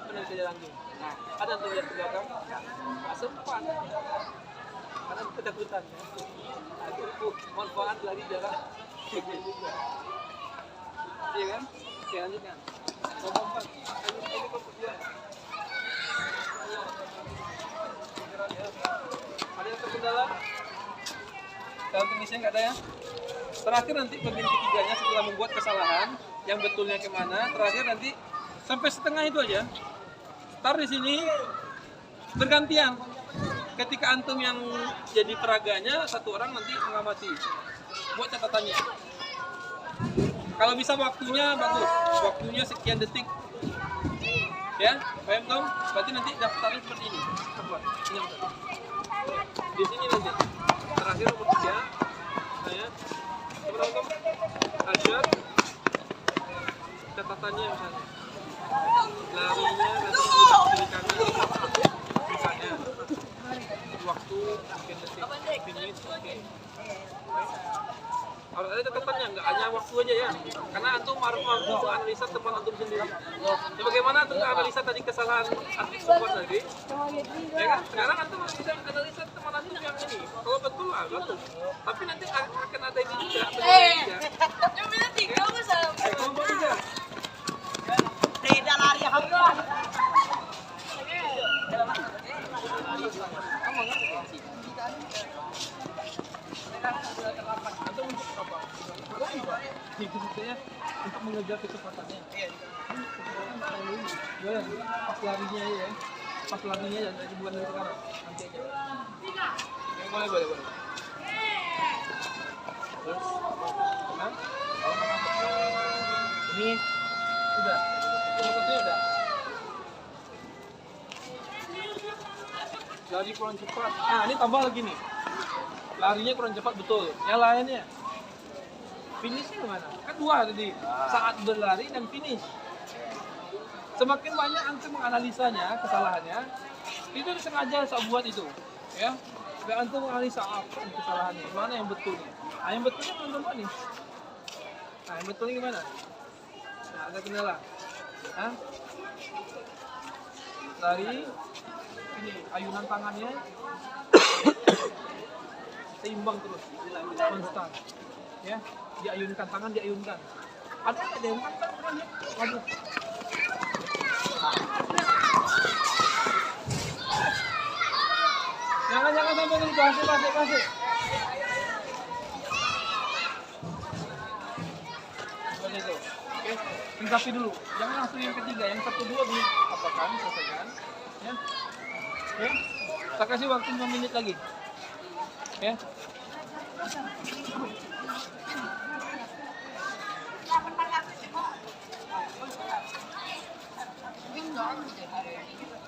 Benar dikejar anjing. Nah, ada antum lihat ke belakang. Nggak sempat. Karena ketakutan ya. Nah, itu manfaat lari jarak kecil juga. Iya kan? Oke lanjutkan. Lompat. Ini fokus dia. Ada yang terkendala? Kalau finishnya nggak ada ya? Terakhir nanti bagian ketiganya setelah membuat kesalahan, yang betulnya kemana? Terakhir nanti sampai setengah itu aja. Start di sini bergantian. Ketika antum yang jadi peraganya, satu orang nanti mengamati. Buat catatannya. Kalau bisa waktunya bagus. Waktunya sekian detik. Ya, paham dong? Berarti nanti daftarnya seperti ini. Coba, ini betul. Di sini nanti. Terakhir nomor 3. Saya. Coba dong. Ajar. Catatannya misalnya. Larinya nanti di kanan. Misalnya. Waktu sekian detik. Finish. Oke. Harus ada catatannya, nggak hanya waktu aja ya. Karena antum harus mampu analisa tempat antum sendiri. Ya, bagaimana antum analisa tadi kesalahan atlet support tadi? Ya kan? Sekarang antum harus bisa analisa teman antum yang ini. Kalau betul lah, bagus. Tapi nanti akan ada ini juga. Yang benar 3 besar. Kelompok 3. Tidak lari hamdan. Atau untuk apa? Itu maksudnya untuk mengejar kecepatannya. Ya, pas larinya ya. Pas larinya ya, jadi bukan dari sekarang. Nanti aja. Ya, boleh. Terus, nah, ini udah. Ini udah. Lari kurang cepat. Nah, ini tambah lagi nih. Larinya kurang cepat betul. Yang lainnya finishnya gimana? Kan 2 tadi. Saat berlari dan finish. Semakin banyak antum menganalisanya kesalahannya, Itu sengaja saya buat itu, ya. Biar antum menganalisa apa kesalahannya, mana yang betulnya. Nah, yang betulnya teman-teman nih. Nah, yang betulnya gimana? Nah, ada kendala. Hah? Dari ini ayunan tangannya seimbang terus, konstan. Ya, diayunkan tangan, diayunkan. Ada nggak yang konstan tangannya? Waduh. Jangan sampai ke pasir. Seperti itu. Oke, yang satu dulu. Jangan langsung yang ketiga. Yang satu dua dulu apakan, selesaikan. Ya. Oke. Saya kasih waktu 5 menit lagi. Ya.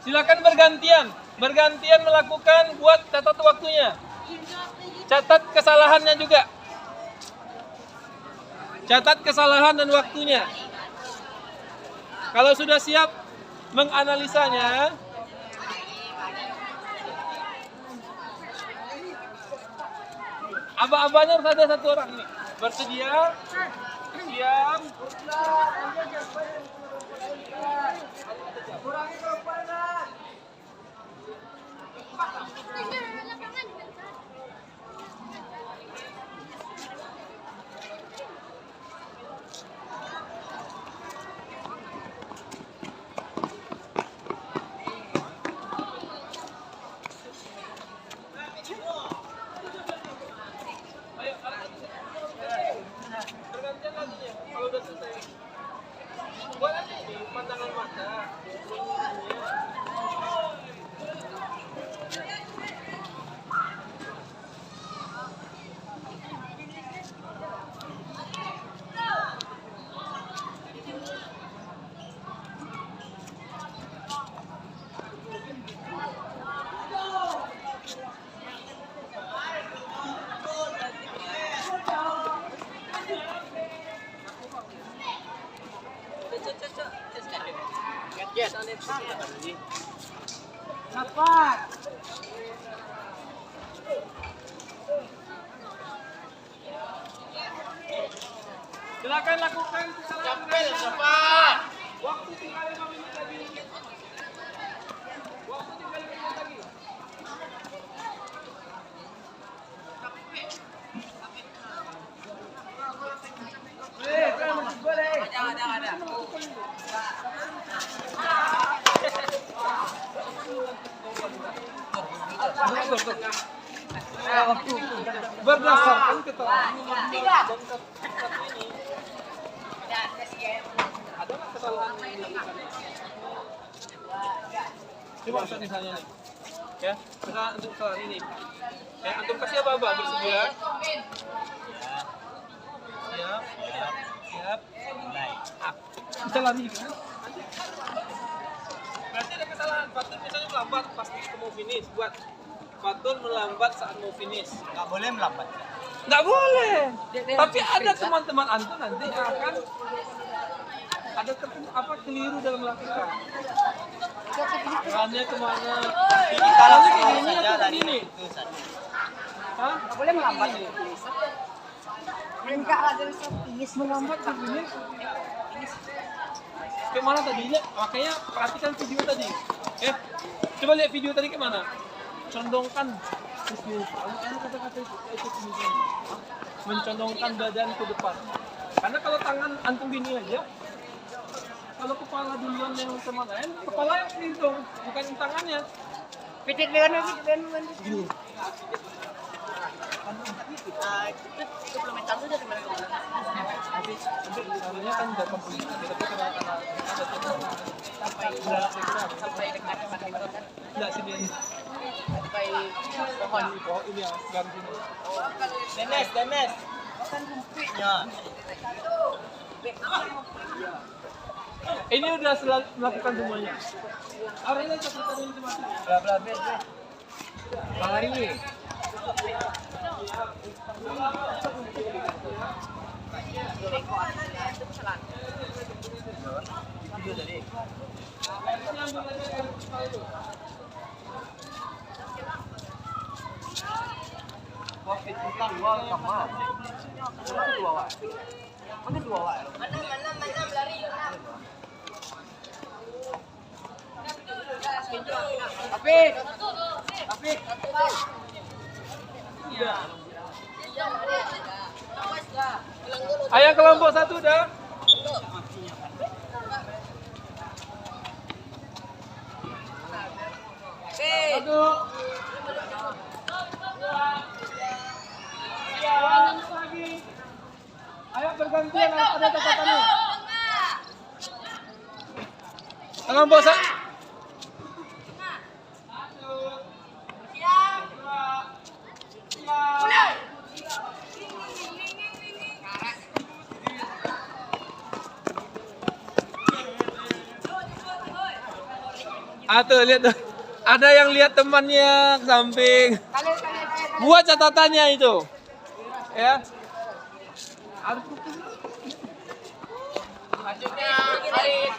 Silakan bergantian melakukan, buat catat waktunya. Catat kesalahannya juga. Catat kesalahan dan waktunya. Kalau sudah siap menganalisanya, aba-abanya harus ada satu orang nih. Bersedia? Siap. Bergantian lagi ya, kalau udah selesai. Buat aja ini pandangan mata. Cepat. Silakan lakukan kesalahan. Cepat. Waktu tinggal 5 menit lagi. Waktu tinggal 5 menit lagi. Ada. Berdasarkan keterangan Tidak. ada nggak kesalahan yang dilakukan? Coba Ustaz misalnya nih, ya, misalnya untuk kesalahan ini, ya, antum kasih apa-apa, bersedia? Siap. Bisa lari kan? Berarti ada kesalahan. Fatur misalnya melambat pas mau finish, buat Fatur melambat saat mau finish. Nggak boleh melambat. Nggak boleh. Tapi ada teman-teman antum nanti akan ada keliru dalam melakukan. Arahnya kemana? Arahnya ke ini atau ke sini? Hah? Nggak boleh melambat. Enggak ada Ingis melambat ke sini. Ke mana tadi? Lihat, makanya perhatikan video tadi. Coba lihat video tadi ke mana? Condongkan kata-kata itu mencondongkan badan ke depan. Karena kalau tangan antum gini aja, kalau kepala duluan yang sama lain, kepala yang melindung, bukan tangannya. Pitit dengan Gini. itu belum mental saja gimana? Tapi sebenarnya kan udah komplit, tapi karena Sampai dekat tempat itu kan. tidak sini Sampai pohon. pohon ini ya, gang sini. Demes. Kan rumput. Ya. Ini udah melakukan semuanya. Arahnya catatan ini cuma. Bla bes. Hari ini. Apik. Ayo kelompok 1 dah. Satu. Lagi. Ayo bergantian ada catatannya. Kelompok 1. Tuh lihat tuh. Ada yang lihat temannya ke samping. Buat catatannya itu. Ya. Maksudnya Arif.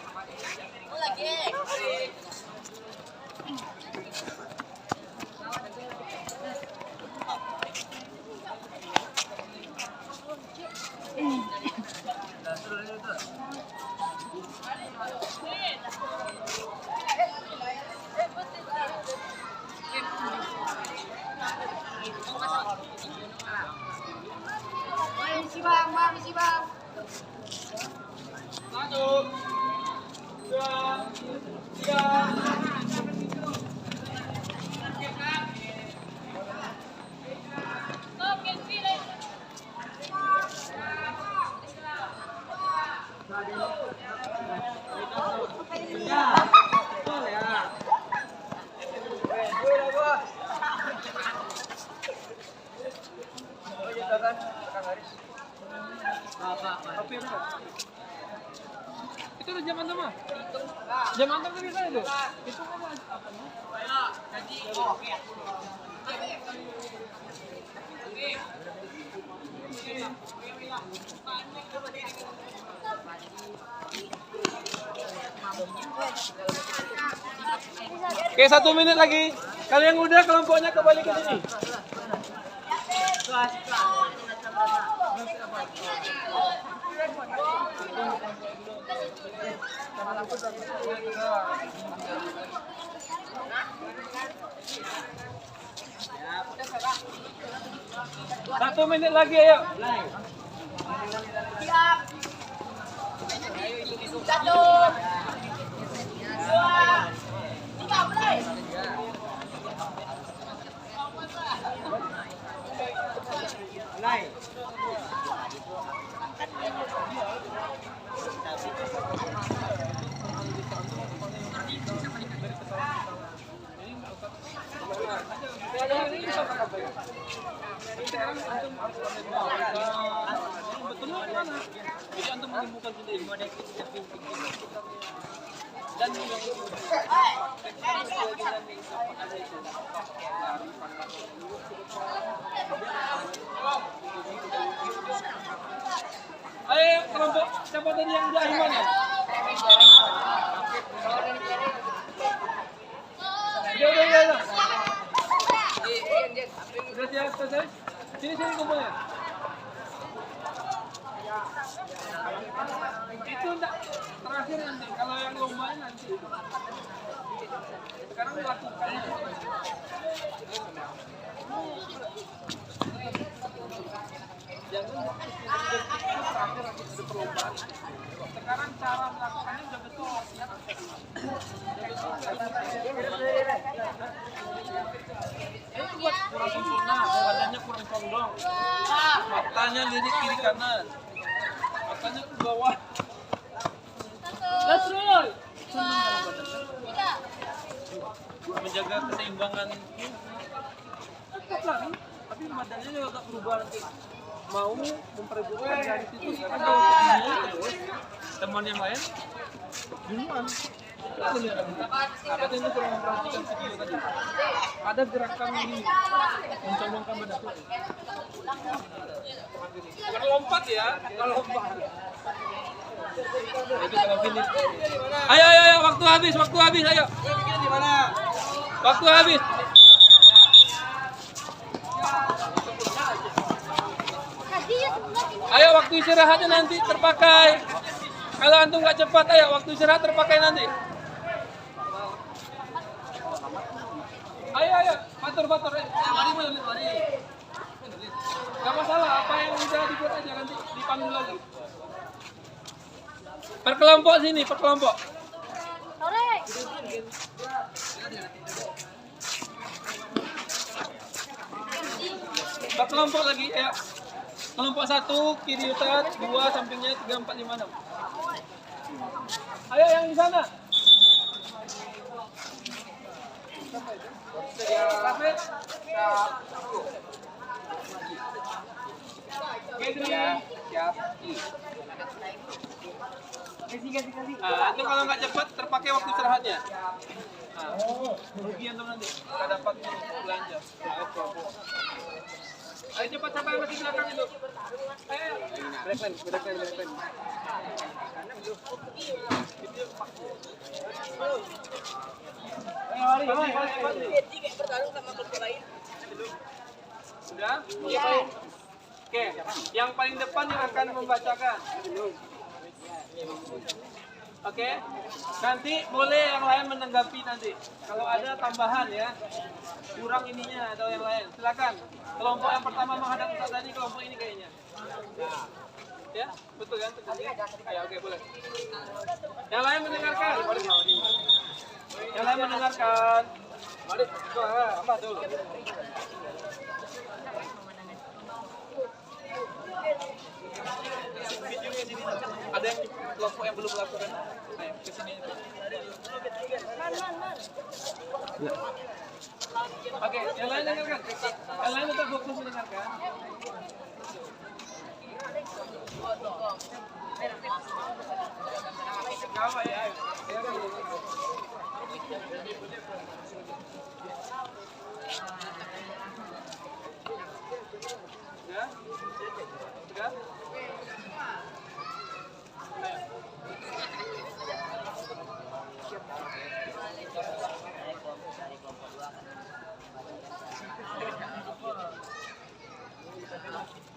Misi bang. 1, 2, 3. Itu udah jam antam mah? Jam antam kan bisa itu? Itu kan apa nih? Oke, 1 menit lagi. Kalian udah kelompoknya kembali ke sini. Satu menit lagi, ayo. Siap. 1, 2, 3 mulai. Jadi antum menemukan sendiri. Dan ayo kelompok siapa tadi yang udah gimana? Udah. Udah siap selesai? Sini kumpulnya. Itu enggak terakhir nanti, kalau yang lombanya nanti. Sekarang lakukan. Jangan terakhir nanti ada perlombaan. Sekarang cara melakukannya udah betul. Itu buat kurang sempurna, badannya kurang condong. Matanya lirik kiri kanan. Matanya ke bawah. Nasrul. Menjaga keseimbangan. Tetap lari, tapi badannya juga agak berubah nanti. Mau memperebutkan dari situ karena kalau ini terus teman yang lain duluan. Apa itu kurang memperhatikan video tadi? Ada gerakan ini mencondongkan badan. Bukan lompat ya, kalau lompat. Itu kalau finish. Ayo, waktu habis, ayo. Waktu habis. waktu istirahatnya nanti terpakai. Kalau antum nggak cepat, ayo waktu istirahat terpakai nanti. Ayo, batur. Mari. Gak masalah, apa yang udah dibuat aja nanti dipanggil lagi. Perkelompok sini, perkelompok. Berkelompok lagi, ya. Kelompok 1, kiri Ustaz, 2, sampingnya 3, 4, 5, 6. Ayo yang di sana. Itu kalau nggak cepat terpakai waktu istirahatnya. Rugi antum nanti nggak dapat belanja. Ayo cepat sampai masih belakang itu. Ayo. Breakline. Sudah? Iya. Oke, yang paling depan yang akan membacakan. Oke, nanti boleh yang lain menanggapi nanti. Kalau ada tambahan ya, kurang ininya atau yang lain, silakan. Kelompok yang pertama menghadap Ustaz tadi, kelompok ini kayaknya. Ya, betul kan? Ayo, oke, boleh. Yang lain mendengarkan. Yang lain mendengarkan. Mari, apa dulu? Ada yang kelompok yang belum melakukan? Ayo, ke sini. Oke, yang lain dengarkan. Yang lain tetap fokus mendengarkan. Apa ya? Sudah?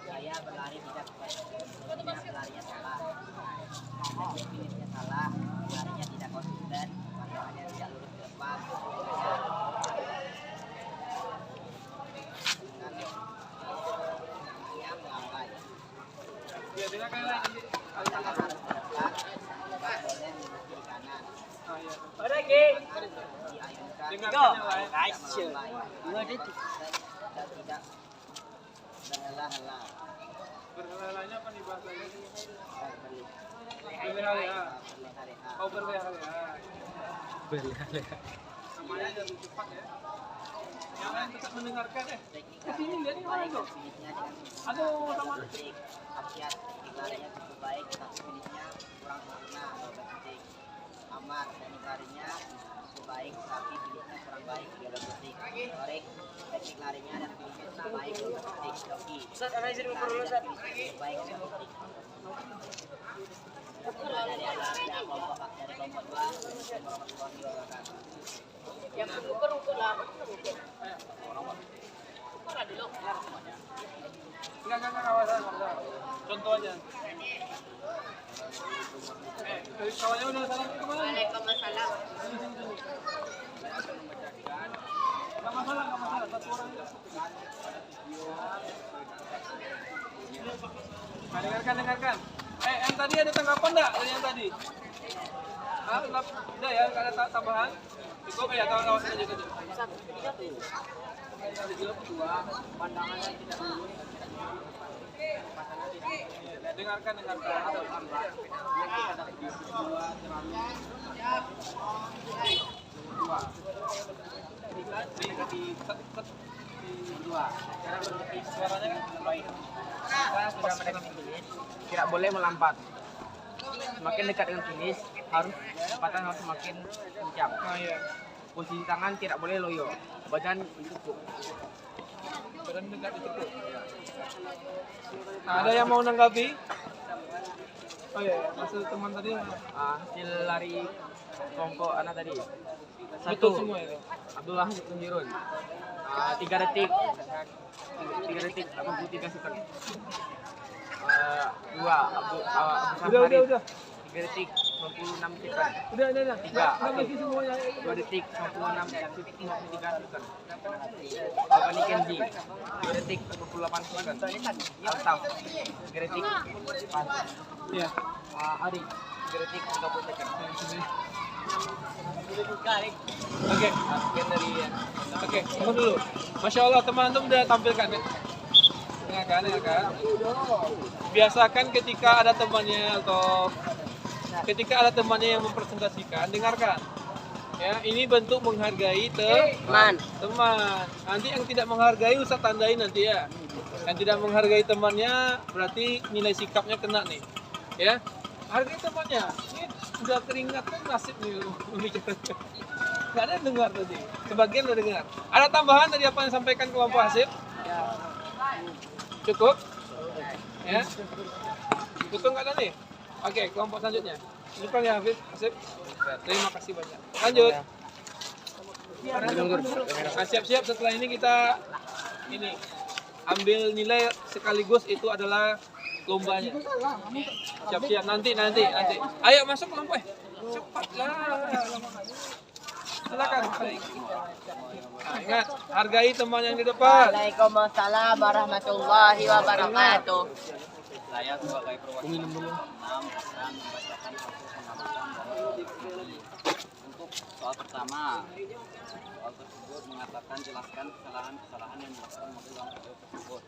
Saya berlari tidak berlarinya salah. Pilihnya salah, larinya tidak konsisten, pandangannya tidak lurus ke depan. Dia melambai. Ya, dengarkan lagi. Dengarkan yang lain. Dan tidak berhela-hela. Berhelanya apa nih bahasanya? Berleha-leha. Oh, berleha-leha. Namanya jangan cepat ya. Yang lain tetap mendengarkan ya. Kesini lihat nih orang tuh. Aduh, sama. Asyat, larinya cukup baik, tapi finishnya kurang sempurna, 12 detik. Amat, teknik larinya cukup baik, tapi finishnya kurang baik, 13 detik. Korek, teknik larinya dan finishnya cukup baik, 12 detik. Doki, Ustaz, ada izin ukur dulu, Ustaz. cukup baik, 12 detik. Dari kelompok 2, kelompok diolakan. Yang ukur lah. Ukur ada dulu. Enggak kawasan. Contoh aja. Kawannya udah salam kemana? Waalaikumsalam. Enggak masalah. Satu orang aja. Nah, dengarkan. Yang tadi ada tanggapan enggak dari yang tadi? Udah ya, enggak ada tambahan. Cukup ya, kawan-kawan aja gitu. Pandangannya tidak lurus. Dengarkan. Suaranya kan baik. Kita sudah mendekati finish, tidak boleh melambat. Semakin dekat dengan finish, kecepatan harus semakin kencang. Oh iya. Posisi tangan tidak boleh loyo, badan cukup. Badan dekat cukup. Nah, ada yang mau menanggapi? Oh iya, maksud teman tadi Hasil lari kelompok anak tadi. betul semua itu. Abdullah Tunjirun. 3 detik. 3 detik 83 second. Dua Abu Udah. 3 detik 96 second. Udah. Tiga, Masih semuanya. 2 detik 96 detik 53 second. Giovanni Kenzi 2 detik 48 second. Altaf 3 detik. Iya. Ari 3 detik 30 second. Oke. Sekian dari Oke, tunggu dulu. Masya Allah, teman-teman udah tampilkan ya? Ya kan? Biasakan ketika ada temannya atau ketika ada temannya yang mempresentasikan, dengarkan. Ya, ini bentuk menghargai teman. Nanti yang tidak menghargai usah tandain nanti ya. Yang tidak menghargai temannya berarti nilai sikapnya kena nih. Ya. Hargai temannya. Ini udah keringat kan nasib nih membicarakan. Nggak ada yang dengar tadi. Sebagian udah dengar. Ada tambahan dari apa yang disampaikan kelompok Hasib? Cukup? Ya. Betul nggak tadi? Oke, kelompok selanjutnya. Bukan ya Hafiz, Hasib. Terima kasih banyak. Lanjut. Nah, siap-siap setelah ini kita ambil nilai sekaligus itu adalah lombanya. Siap-siap nanti. Ayo masuk kelompok. Cepatlah. Silakan. Nah, ingat, hargai teman yang di depan. Waalaikumsalam warahmatullahi wabarakatuh. Saya sebagai perwakilan 6 akan membacakan hasil pengamatan dari ini. Untuk soal pertama, soal tersebut mengatakan jelaskan kesalahan yang dilakukan model dalam video tersebut.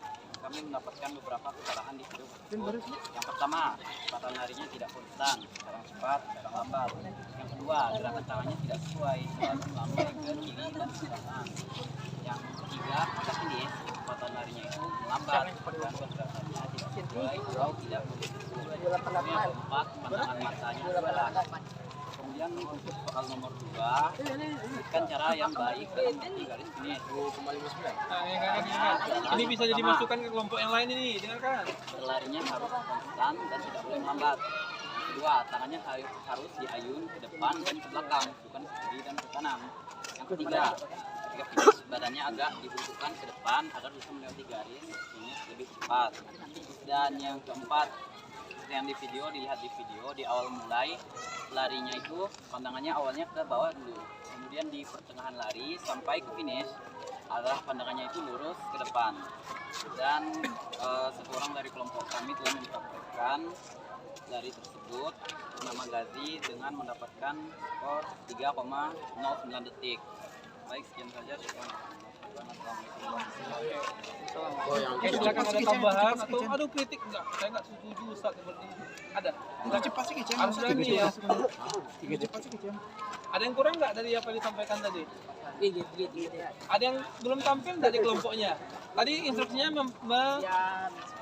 Kami mendapatkan beberapa kesalahan di video tersebut. Yang pertama, kecepatan larinya tidak konstan, kadang cepat, kadang lambat. Yang kedua, gerakan tangannya tidak sesuai, selalu melambai ke kiri dan ke kanan. Yang ketiga, pada sini kecepatan larinya itu melambat dan pergerakannya tidak sesuai atau tidak begitu. Yang keempat, pandangan matanya salah. Kemudian untuk soal nomor 2, berikan cara yang baik dalam arti garis finish. Ini bisa jadi masukan ke kelompok yang lain ini, dengarkan. Berlarinya harus konstan dan tidak boleh melambat. Kedua, tangannya harus diayun ke depan dan ke belakang, bukan ke kiri dan ke kanan. Yang ketiga, ketika finish badannya agak dibungkukkan ke depan agar bisa melewati garis finish lebih cepat. Dan yang keempat, yang dilihat di video di awal mulai larinya itu pandangannya awalnya ke bawah dulu, kemudian di pertengahan lari sampai ke finish adalah pandangannya itu lurus ke depan. Dan satu orang dari kelompok kami telah mendapatkan lari tersebut bernama Gazi dengan mendapatkan skor 3,09 detik. Baik, sekian saja. Silakan ada tambahan atau kritik enggak? Saya enggak setuju Ustaz seperti ini. Ada. cepat sih kecil. Harus berani ya. Ada yang kurang enggak dari apa yang disampaikan tadi? Ada yang belum tampil dari kelompoknya. Tadi instruksinya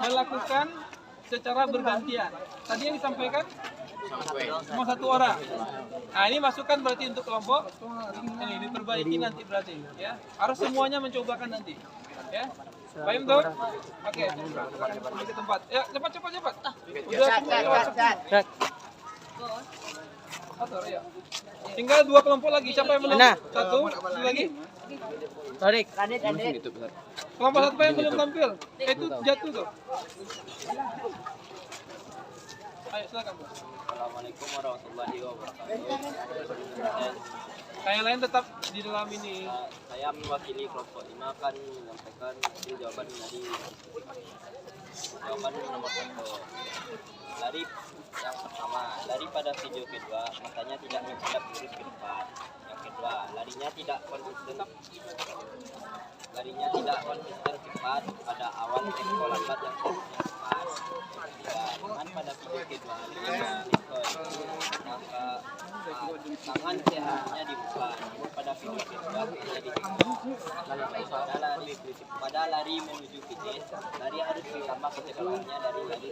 melakukan secara bergantian. Tadi yang disampaikan cuma satu orang. Nah, ini masukan berarti untuk kelompok ini diperbaiki nanti berarti ya. Harus semuanya mencobakan nanti. Ya. Paham tuh? Oke. Kembali ke tempat. Ya, cepat. Udah semua. Ya. Tinggal 2 kelompok lagi. Siapa yang belum? Satu lagi. Tarik. Kelompok satu yang belum tampil. Itu jatuh tuh. Ayo silakan. Assalamualaikum warahmatullahi wabarakatuh. Yang lain tetap di dalam ini. Saya mewakili kelompok 5 akan menyampaikan hasil jawaban dari jawaban nomor 1. Dari yang pertama, daripada video kedua, matanya tidak menghadap lurus ke depan. Yang kedua, larinya tidak konsisten cepat pada awal tempo lambat yang seharusnya cepat. Ya, dengan pada video kedua maka tangan seharusnya dibuka. Pada video kedua hanya dibuka. Pada lari menuju finish, lari harus ditambah kecepatannya dari lari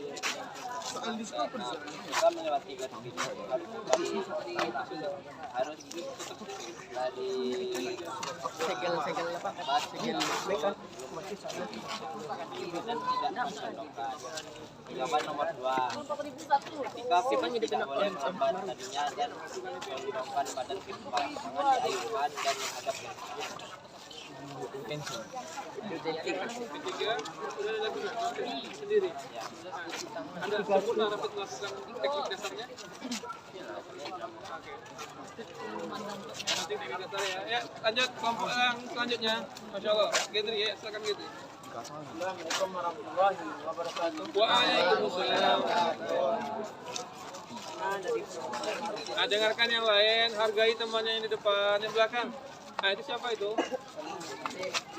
jika melewati garis finish harus lari segel dan tidak mencontohkan. Jawaban nomor 2, ketika finish tidak boleh melambat tadinya dan mendorongkan badan ke depan, tangan diayunkan dan menghadap ke depan. sendiri. Anda sempurna dapat melakukan teknik dasarnya. Oke. Nanti teknik dasar ya. Ya, lanjut kelompok yang selanjutnya. Masya Allah. Gedri ya, silakan Gedri. Assalamualaikum warahmatullahi wabarakatuh. Waalaikumsalam. Nah, dengarkan yang lain, hargai temannya yang di depan, yang belakang. Nah, itu siapa itu?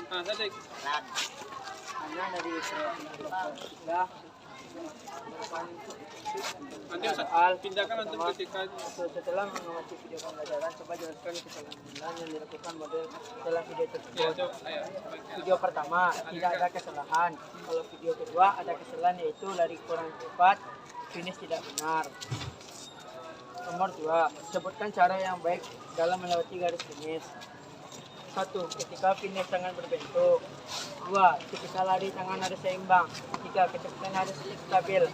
Nah, Sadik. Hanya dari kelompok 3. Nanti Ustaz pindahkan untuk ketika Setelah mengamati video pembelajaran, coba jelaskan kesalahan yang dilakukan model dalam video ya, tersebut. coba ayo. Video pertama, tidak ada kesalahan. Kalau video kedua, ada kesalahan yaitu lari kurang cepat, finish tidak benar. Nomor 2, sebutkan cara yang baik dalam melewati garis finish. 1. Ketika finish tangan berbentuk. 2. Ketika lari tangan harus seimbang. 3. Kecepatan harus stabil.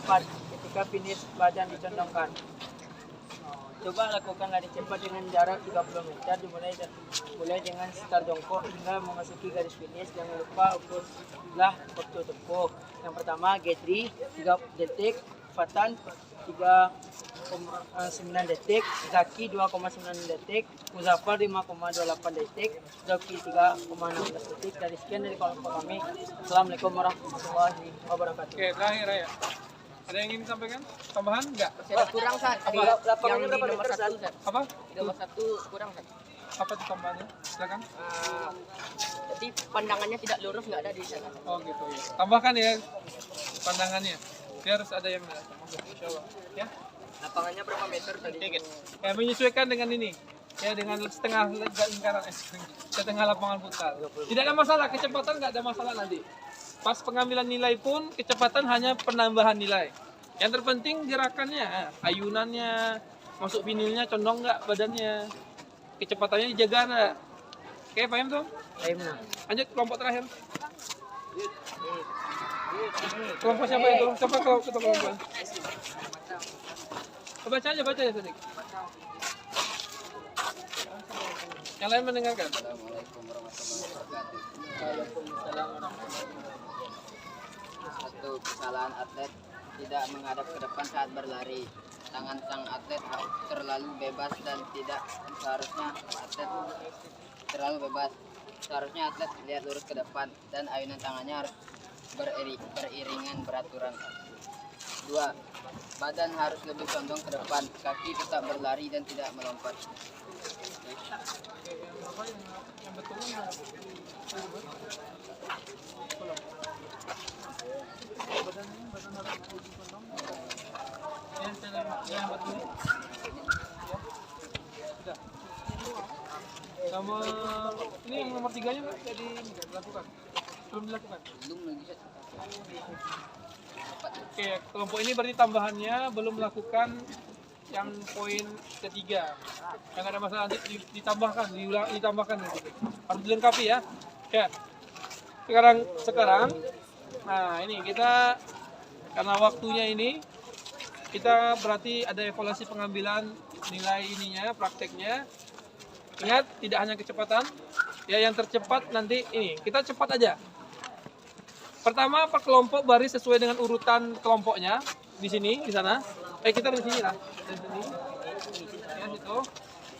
4. Ketika finish badan dicondongkan. Coba lakukan lari cepat dengan jarak 30 meter dimulai dengan start jongkok hingga memasuki garis finish. Jangan lupa ukurlah waktu tempuh. Yang pertama Gedri 3 detik, Fatan 3,9 detik, Zaki 2,9 detik, Muzaffar 5,28 detik, Zoki 3,16 detik. Dari sekian dari kelompok kami. Assalamualaikum warahmatullahi wabarakatuh. Oke, terakhir ya. Ada yang ingin disampaikan? Tambahan enggak? Ada kurang Sat. Apa? Yang di nomor 1 Sat. Apa? Di nomor 1 kurang Sat. Apa itu tambahannya? Silakan. Jadi pandangannya tidak lurus, nggak ada di sana. Oh gitu ya. Tambahkan ya pandangannya. Dia harus ada yang Insya Allah. Ya. Lapangannya berapa meter tadi? Ya menyesuaikan dengan ini. Ya dengan setengah lingkaran setengah lapangan futsal. Tidak ada masalah, kecepatan nggak ada masalah nanti. Pas pengambilan nilai pun kecepatan hanya penambahan nilai. Yang terpenting gerakannya, ayunannya, masuk vinilnya condong nggak badannya, kecepatannya dijaga nggak. Oke, paham tuh? Paham. Lanjut kelompok terakhir. Kelompok siapa itu? Siapa kelompok? Baca aja tadi. Yang lain mendengarkan. Assalamualaikum warahmatullahi wabarakatuh. Waalaikumsalam warahmatullahi wabarakatuh. 1. Kesalahan atlet tidak menghadap ke depan saat berlari. Tangan sang atlet terlalu bebas dan tidak seharusnya atlet terlalu bebas. Seharusnya atlet lihat lurus ke depan dan ayunan tangannya harus beriringan beraturan. 2. Badan harus lebih condong ke depan, kaki tetap berlari dan tidak melompat. Sama ini yang nomor 3-nya nggak jadi dilakukan? Belum dilakukan? Belum lagi Ustaz. Oke, kelompok ini berarti tambahannya belum melakukan yang poin ketiga. Yang ada masalah nanti ditambahkan gitu. Harus dilengkapi ya. Ya. Sekarang nah ini kita karena waktunya ini kita berarti ada evaluasi pengambilan nilai ininya, prakteknya. Ingat, tidak hanya kecepatan. Ya, yang tercepat nanti ini, kita cepat aja. Pertama, per kelompok baris sesuai dengan urutan kelompoknya di sini, di sana. Kita di sini lah, di sini. Ya, situ.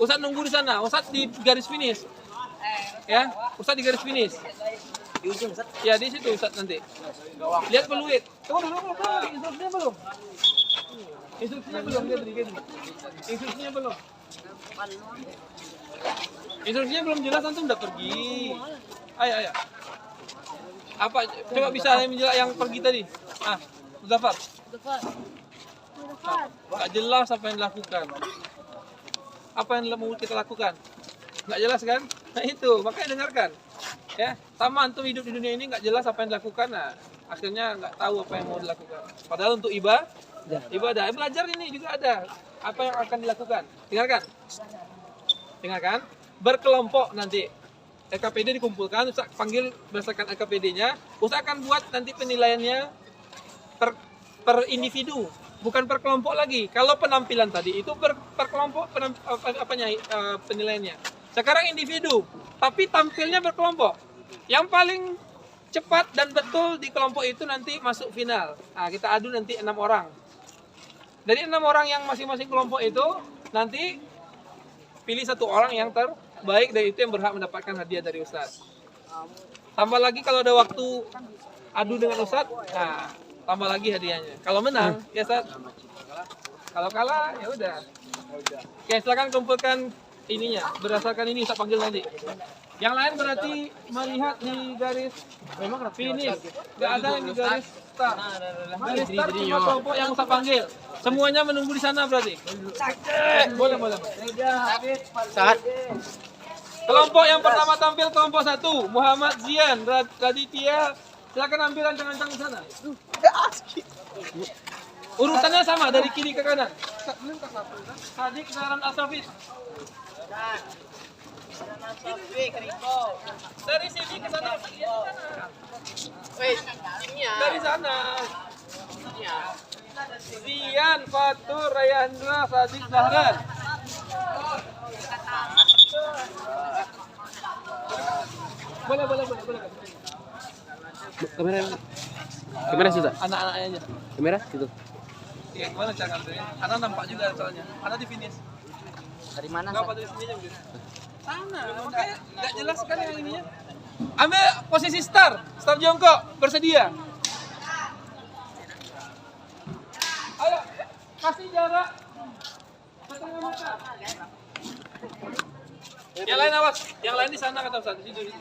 Ustadz nunggu di sana. Ustadz di garis finish. Ya, Ustadz di garis finish. Di ujung, Ustaz. Ya, di situ Ustadz nanti. Lihat peluit. Tunggu dulu, instruksinya belum. Instruksinya belum, Instruksinya belum. Instruksinya belum jelas, antum udah pergi. Ayo. Apa? Coba bisa menjelaskan yang pergi tadi. Muzaffar. Nggak jelas apa yang dilakukan. Apa yang mau kita lakukan? Nggak jelas kan? Nah itu, makanya dengarkan. Ya, sama antum hidup di dunia ini nggak jelas apa yang dilakukan. Nah, akhirnya nggak tahu apa yang mau dilakukan. Padahal untuk ibadah, belajar ini juga ada. Apa yang akan dilakukan? Dengarkan. Berkelompok nanti. LKPD dikumpulkan, Ustaz panggil berdasarkan LKPD-nya. Ustaz akan buat nanti penilaiannya per individu, bukan per kelompok lagi. Kalau penampilan tadi itu per kelompok penilaiannya. Sekarang individu, tapi tampilnya berkelompok. Yang paling cepat dan betul di kelompok itu nanti masuk final. Nah, kita adu nanti 6 orang. Dari 6 orang yang masing-masing kelompok itu nanti pilih 1 orang yang terbaik dan itu yang berhak mendapatkan hadiah dari Ustadz. Tambah lagi kalau ada waktu adu dengan Ustadz, nah tambah lagi hadiahnya. Kalau menang, ya Ustadz. Kalau kalah, ya udah. Oke, silakan kumpulkan ininya. Berdasarkan ini Ustadz panggil nanti. Yang lain berarti melihat di garis finish. Gak ada yang di garis start. Garis start cuma kelompok yang Ustadz panggil. Semuanya menunggu di sana berarti. Boleh. Saat. Kelompok yang pertama tampil kelompok 1, Muhammad Zian, Raditya. Silakan ambil rancang-rancang di sana. Urutannya sama dari kiri ke kanan. Sadik, Zaran, Asafid. Dari sini ke sana. Dari sana. Zian, Fatur, Rayandra, Sadik, Zahran. Boleh. Kamera sudah. Anak-anaknya aja. Kamera situ. Iya, gimana cara ngambilnya? Anak nampak juga soalnya. Anak di finish. Dari mana? Enggak apa dari sininya mungkin. Sana, makanya enggak jelas kan yang ininya. Ambil posisi start jongkok, bersedia. Ayo, kasih jarak setengah meter. Yang lain awas, yang lain di sana kata Ustaz, di situ.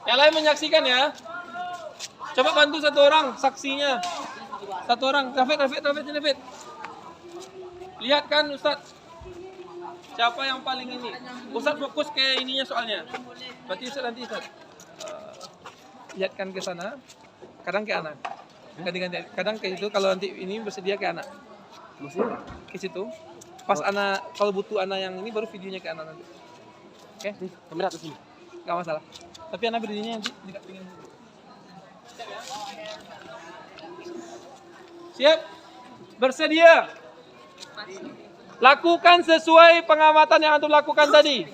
Yang lain menyaksikan ya. Coba bantu 1 orang saksinya. 1 orang, David. Lihat kan Ustaz. Siapa yang paling ini? Ustaz fokus ke ininya soalnya. Berarti Ustaz nanti Ustaz. Lihatkan ke sana. Kadang ke anak. Ganti-ganti. Kadang ke itu kalau nanti ini bersedia ke anak. Ke situ. Pas anak kalau butuh anak yang ini baru videonya ke anak nanti. Oke? Kamera atas sini. Enggak masalah. Tapi anak berdirinya nanti dekat pinggang. Siap? Bersedia? Lakukan sesuai pengamatan yang antum lakukan tadi.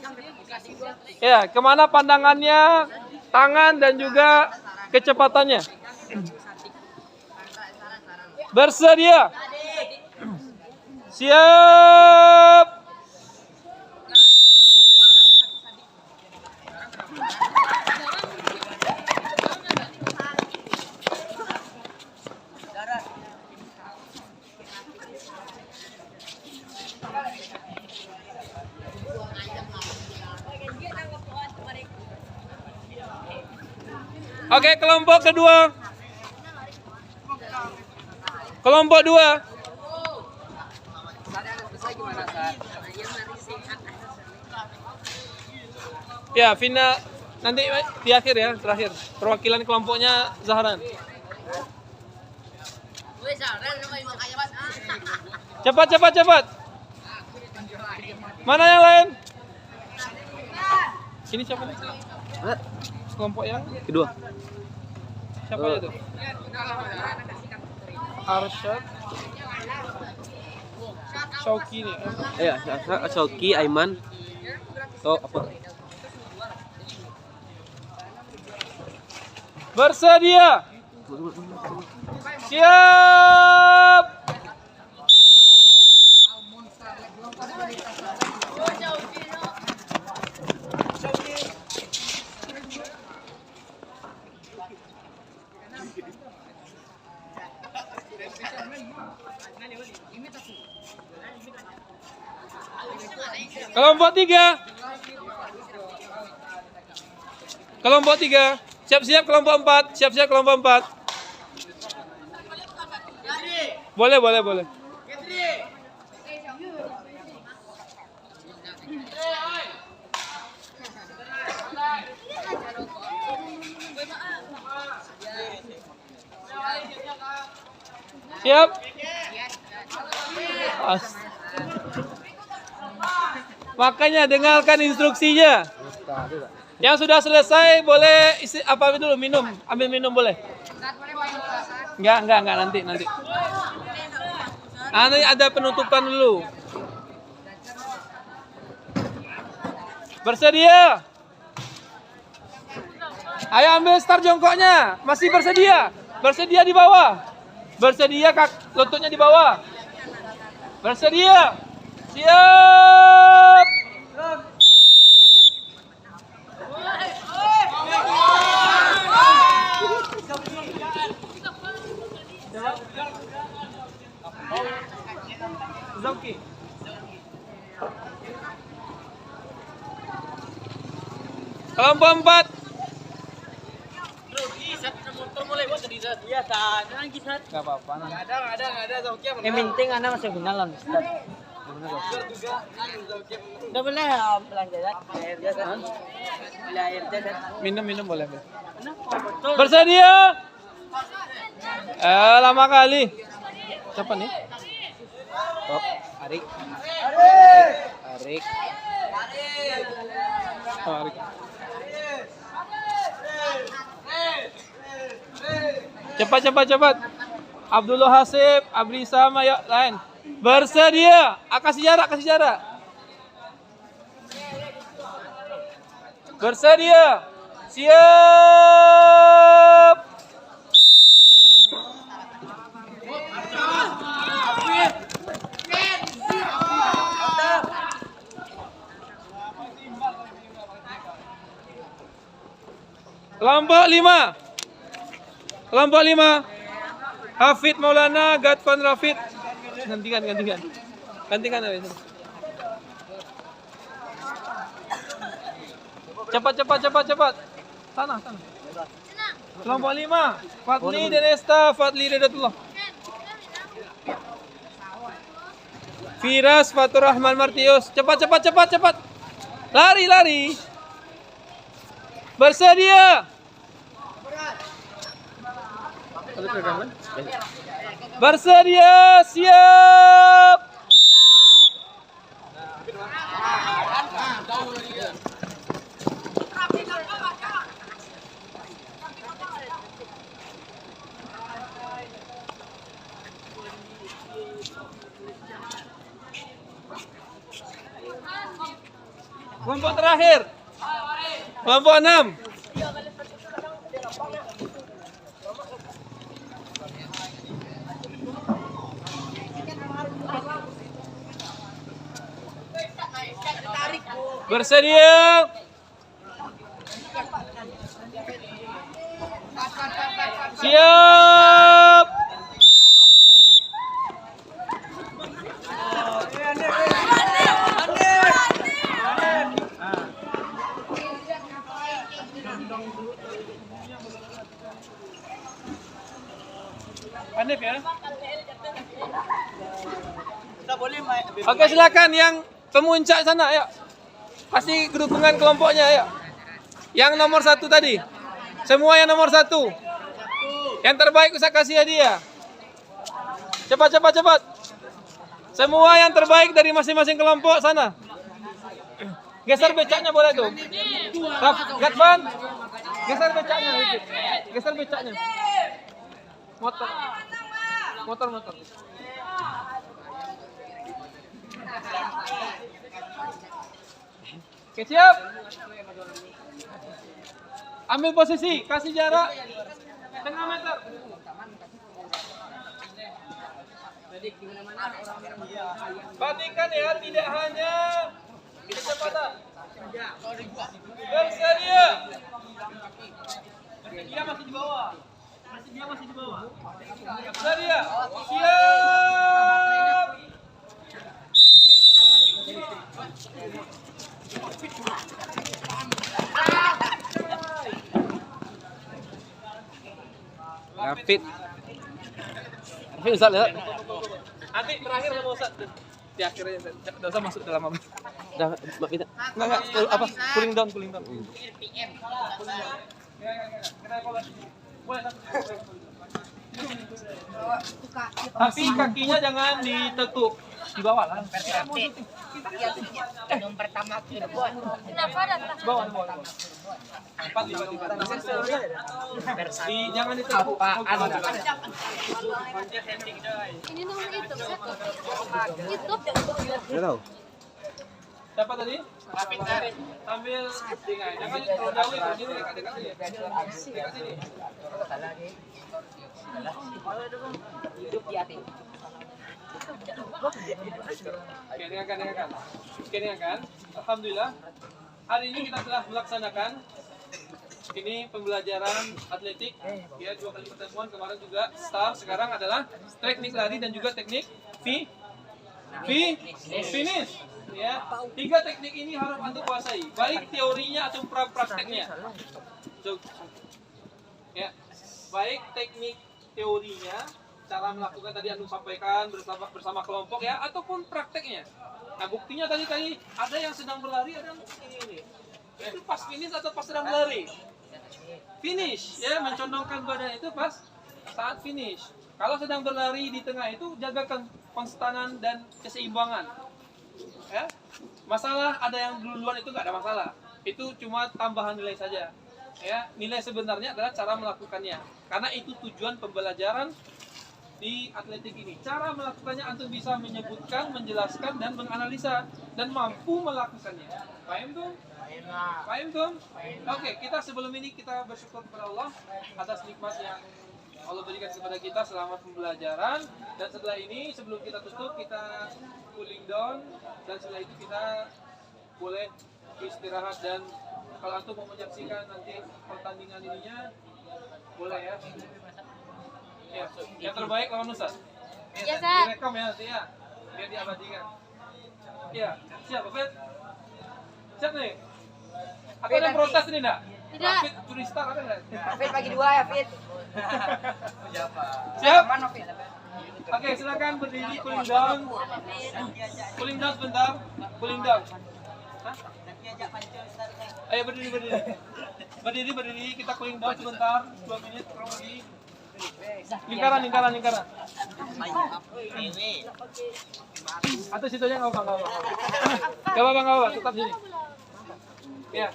Ya, kemana pandangannya, tangan dan juga kecepatannya. Bersedia? Siap? Oke, kelompok kedua. Kelompok 2. Ya, final nanti di akhir ya, terakhir. Perwakilan kelompoknya Zahran. Cepat. Mana yang lain? Ini siapa nih? Kelompok yang Kedua. siapa itu? Arsyad, Shauki nih. Ya, Shoki, Aiman. So apa? Bersedia. Siap. Kelompok 3. Kelompok 3. Siap-siap kelompok 4. Siap-siap kelompok 4. Boleh. Siap? Makanya dengarkan instruksinya. Yang sudah selesai boleh isi apa dulu minum, ambil minum boleh. Enggak nanti. Nanti ada penutupan dulu. Bersedia? Ayo ambil start jongkoknya. Masih bersedia? Bersedia di bawah. Bersedia lututnya di bawah. Bersedia. Siap. Zauki. Kelompok 4. Iya, jangan kisah. Gak apa-apa. Nggak ada Zauki. Yang penting Anda masuk final lah, Ustaz. Udah boleh belanja ya? Air jajan. Beli air jajan. Minum boleh. Kenapa? Betul. Bersedia? Lama kali. Siapa nih? Top. Arik. Oh, Arik. Cepat. Abdullah Hasib, Abri sama ya lain. Bersedia? Kasih jarak. Bersedia? Siap. Kelompok 5. Hafid Maulana, Gatfan Rafid. Gantikan. Cepat. Sana. Kelompok 5. Fatli Denesta, Fatli Redatullah. Firas Fatur Rahman Martius. Cepat. Lari. Bersedia? Bersedia? Siap. Kelompok terakhir. Kelompok 6. Bersedia? Siap. Hanif ya. Oke, silakan yang pemuncak sana, ayo. Kasih dukungan kelompoknya, ayo. Yang nomor 1 tadi. Semua yang nomor 1. Yang terbaik saya kasih hadiah. Cepat. Semua yang terbaik dari masing-masing kelompok sana. Geser becaknya boleh tuh. Gatvan. Geser becaknya. Motor. Oke, siap. Ambil posisi, kasih jarak setengah meter. Perhatikan ya, tidak hanya kecepatan. Bersedia. Dia masih di bawah. Bersedia. Siap. Rafid Ustaz lihat. Nanti terakhir sama Ustaz. Di akhirnya enggak usah masuk dalam apa. Dah mak kita. Enggak apa cooling down. Tapi kakinya jangan ditekuk. Di bawah lah. Yang pertama Cirebon. Bawah. 4 jangan ditekuk. Ini nomor itu. YouTube. Enggak tahu. Siapa tadi? Sambil dengar. Jangan terlalu jauh ya. Ini dekat-dekat sini. Dekat sini. Hidup di hati. Oke, dengarkan. Alhamdulillah. Hari ini kita telah melaksanakan ini pembelajaran atletik ya, 2 kali pertemuan. Kemarin juga start, sekarang adalah teknik lari dan juga teknik finish ya. 3 teknik ini harus antum kuasai, baik teorinya atau prakteknya. So, ya, baik teknik teorinya, cara melakukan tadi antum sampaikan bersama kelompok ya, ataupun prakteknya. Nah, buktinya tadi ada yang sedang berlari, ada yang ini. Itu pas finish atau pas sedang berlari? Finish ya, mencondongkan badan itu pas saat finish. Kalau sedang berlari di tengah itu jaga konstanan dan keseimbangan. Ya. Masalah ada yang duluan itu nggak ada masalah. Itu cuma tambahan nilai saja. Ya, nilai sebenarnya adalah cara melakukannya. Karena itu tujuan pembelajaran di atletik ini. Cara melakukannya antum bisa menyebutkan, menjelaskan dan menganalisa dan mampu melakukannya. Paham tuh? Paham tuh? Oke, kita sebelum ini kita bersyukur kepada Allah atas nikmat yang Allah berikan kepada kita selama pembelajaran. Dan setelah ini, sebelum kita tutup, kita cooling down. Dan setelah itu kita boleh istirahat. Dan kalau antum mau menyaksikan nanti pertandingan ininya, boleh ya. Ya, yang terbaik lawan Nusa. Ya, Sat. Direkam ya nanti ya, biar diabadikan. Ya, siap, Fit? Siap nih? Atau ada protes ini enggak? Tidak. Fit curi start ada enggak? Fit bagi 2 ya, Fit. Siap? Mana, Fit? Oke, silakan berdiri, cooling down. Cooling down sebentar. Cooling down. Hah? Ayo berdiri. Berdiri, kita cooling down sebentar, 2 menit kurang lebih. Lingkaran. Atau situ aja nggak apa-apa. Tetap sini. Ya.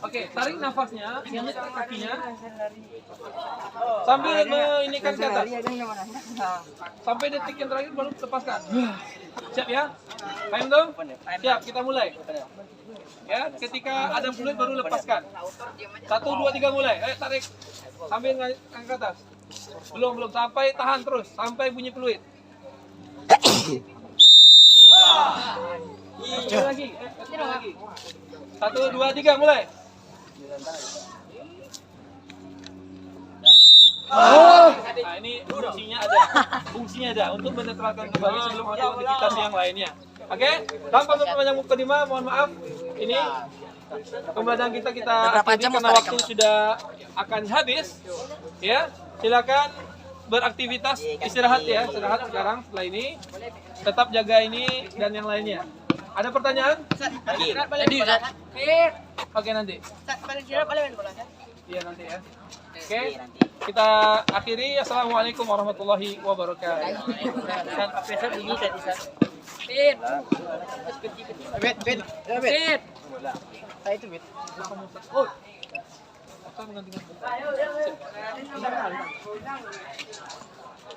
Oke, tarik nafasnya, injek kakinya, sambil menginikan ke atas. Sampai detik yang terakhir baru lepaskan. Siap ya? Paham dong? Siap, kita mulai. Ya, ketika ada fluid baru lepaskan. 1, 2, 3 mulai. Ayo tarik. Sambil angkat ke atas. Belum. Sampai tahan terus. Sampai bunyi fluid. Lagi. 1, 2, 3 mulai. Nah, ini fungsinya ada untuk menetralkan kembali sebelum ada aktivitas yang lainnya. Oke, tanpa memperpanjang mukadimah, mohon maaf. Ini pembelajaran kita akhiri karena waktu sudah akan habis. Ya, silakan beraktivitas, istirahat ya, istirahat sekarang setelah ini. Tetap jaga ini dan yang lainnya. Ada pertanyaan? Oke, nanti. Iya, nanti ya. Oke, kita akhiri. Assalamualaikum warahmatullahi wabarakatuh. Fit.